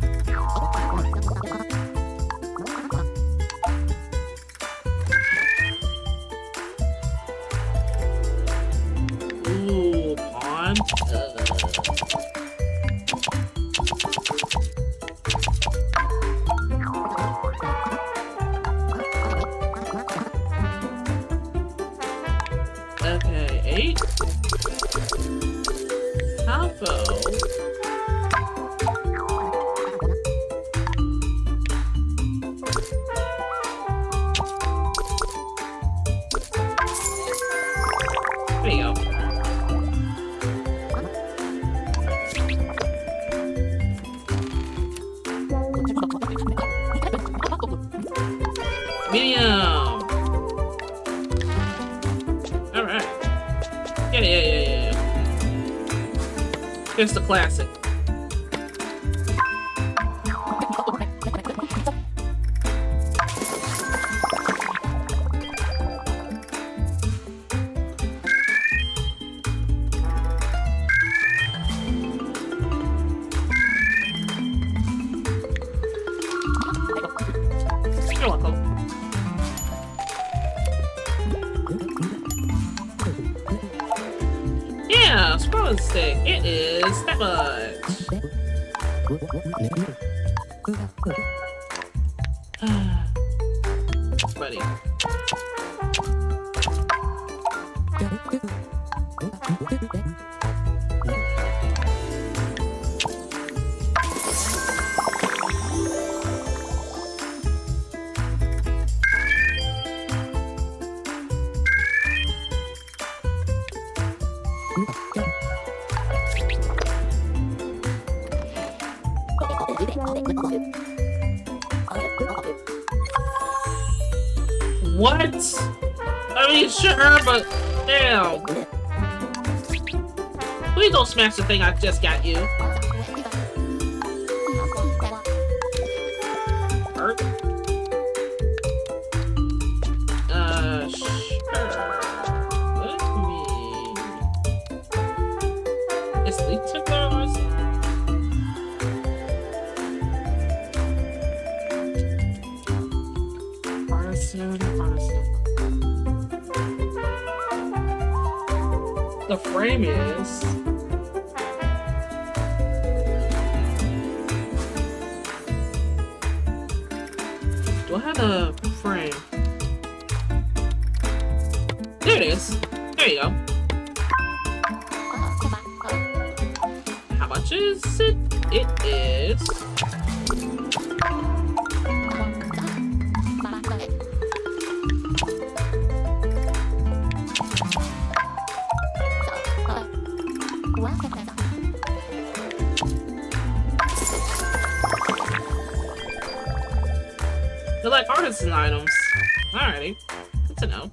Ooh, pawn. Okay, 8. Combo. There you go. Medium. All right. Yeah. Here's the classic. scrolling stick. It is that much. Buddy. What? I mean, sure, but damn. Please don't smash the thing I just got you. Sure. Let me... Is Lisa close? Artisan. The frame is... Do I have a frame? There it is. There you go. How much is it? It is... They're like artisan items. Alrighty. Good to know.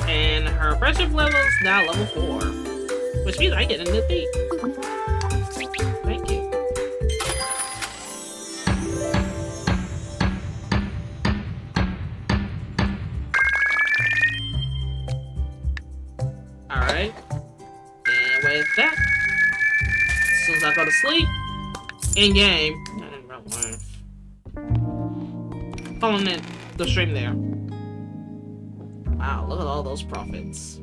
And her friendship level is now level 4, which means I get a new beat. Thank you. Alright. And with that, as soon as I go to sleep, in game, following it, the stream there. Wow, look at all those profits.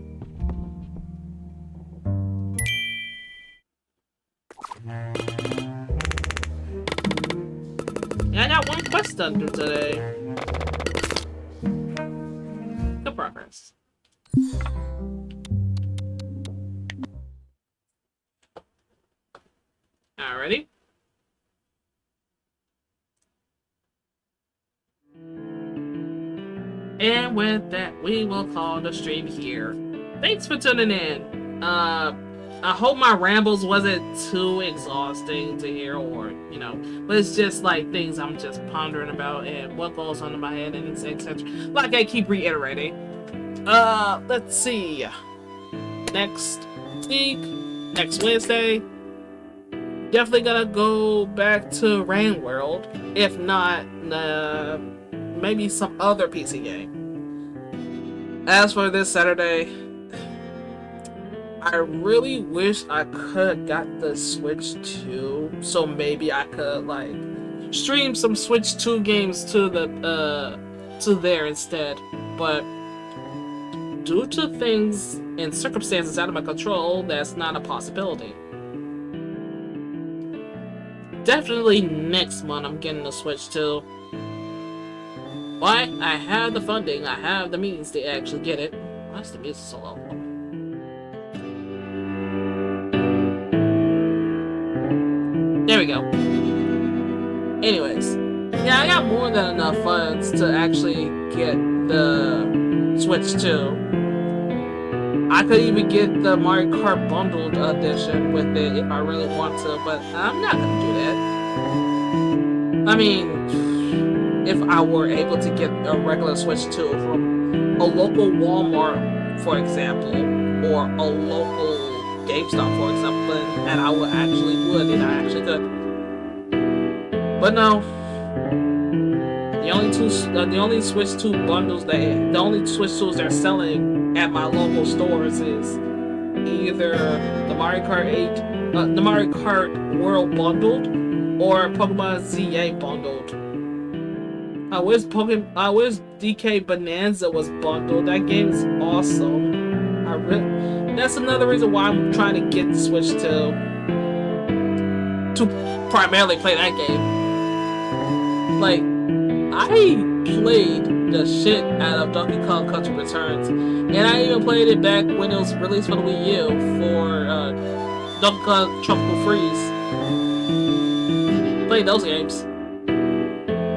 Yeah, I got one quest done through today. Good progress. Alrighty. And with that, we will call the stream here. Thanks for tuning in. I hope my rambles wasn't too exhausting to hear, or, you know, but it's just like things I'm just pondering about and what goes on in my head and etc. Like I keep reiterating. Let's see. Next week, next Wednesday, definitely gonna go back to Rain World. If not, maybe some other PC game. As for this Saturday, I really wish I could got the Switch 2, so maybe I could like stream some Switch 2 games to the to there instead. But due to things and circumstances out of my control, that's not a possibility. Definitely next month I'm getting the Switch 2. Why? I have the funding, I have the means to actually get it. Why is the music so low? There we go. Anyways, yeah, I got more than enough funds to actually get the Switch 2. I could even get the Mario Kart bundled edition with it if I really want to, but I'm not gonna do that. I mean, if I were able to get a regular Switch 2 from a local Walmart, for example, or a local GameStop, for example, and I would and I actually could. But no, the only Switch 2 bundles the only Switch 2s they're selling at my local stores is either the Mario Kart 8, the Mario Kart World bundled, or Pokemon ZA bundled. I wish DK Bonanza was bundled. That game is awesome. That's another reason why I'm trying to get the Switch to primarily play that game. Like, I played the shit out of Donkey Kong Country Returns, and I even played it back when it was released for the Wii U for Donkey Kong Tropical Freeze. Played those games.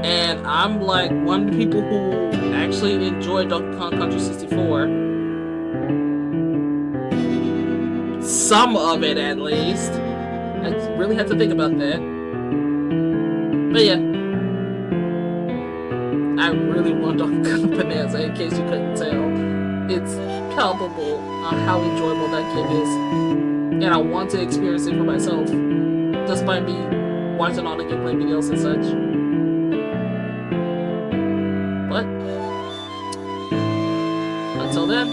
And I'm like one of the people who actually enjoy Donkey Kong Country 64. Some of it, at least. I really had to think about that. But yeah. I really want Donkey Kong Bonanza, in case you couldn't tell. It's palpable on how enjoyable that game is. And I want to experience it for myself. Just by me watching all the gameplay videos and such. But until then,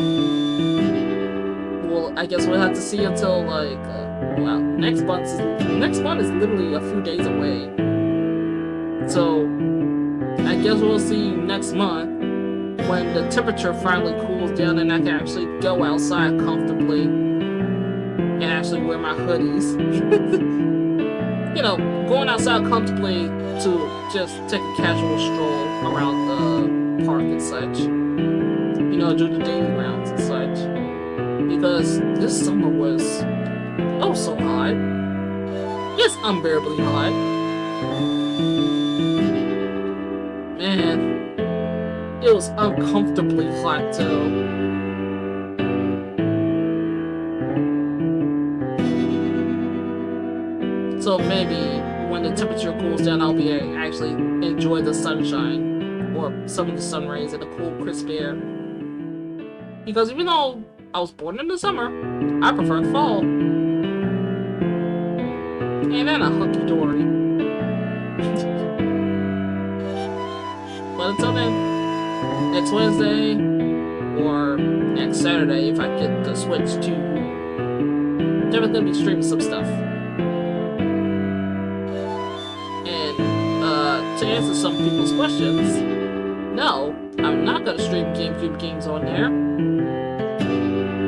well, I guess we'll have to see until like, next month is literally a few days away. So I guess we'll see next month when the temperature finally cools down and I can actually go outside comfortably and actually wear my hoodies. You know, going outside comfortably to just take a casual stroll around the park and such. You know, do the daily rounds and such. Because this summer was oh so hot. It's unbearably hot. Man, it was uncomfortably hot too. So maybe when the temperature cools down, I'll be able to actually enjoy the sunshine or some of the sun rays and the cool, crisp air. Because even though I was born in the summer, I prefer the fall. And then a hunky-dory. But until then, next Wednesday or next Saturday, if I get the Switch 2, definitely gonna be streaming some stuff. And to answer some people's questions, no, I'm not gonna stream GameCube games on there.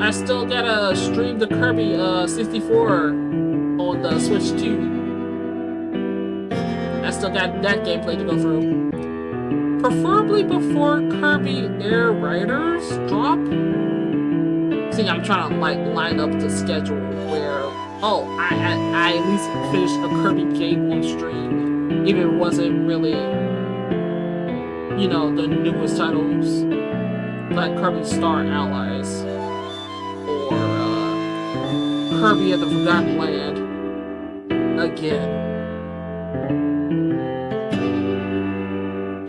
I still gotta stream the Kirby 64 on the Switch 2. I still got that gameplay to go through. Preferably before Kirby Air Riders drop. See, I'm trying to like line up the schedule where I at least finished a Kirby game on stream, even if it wasn't really, you know, the newest titles like Kirby Star Allies or Kirby at the Forgotten Land again.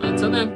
Until then.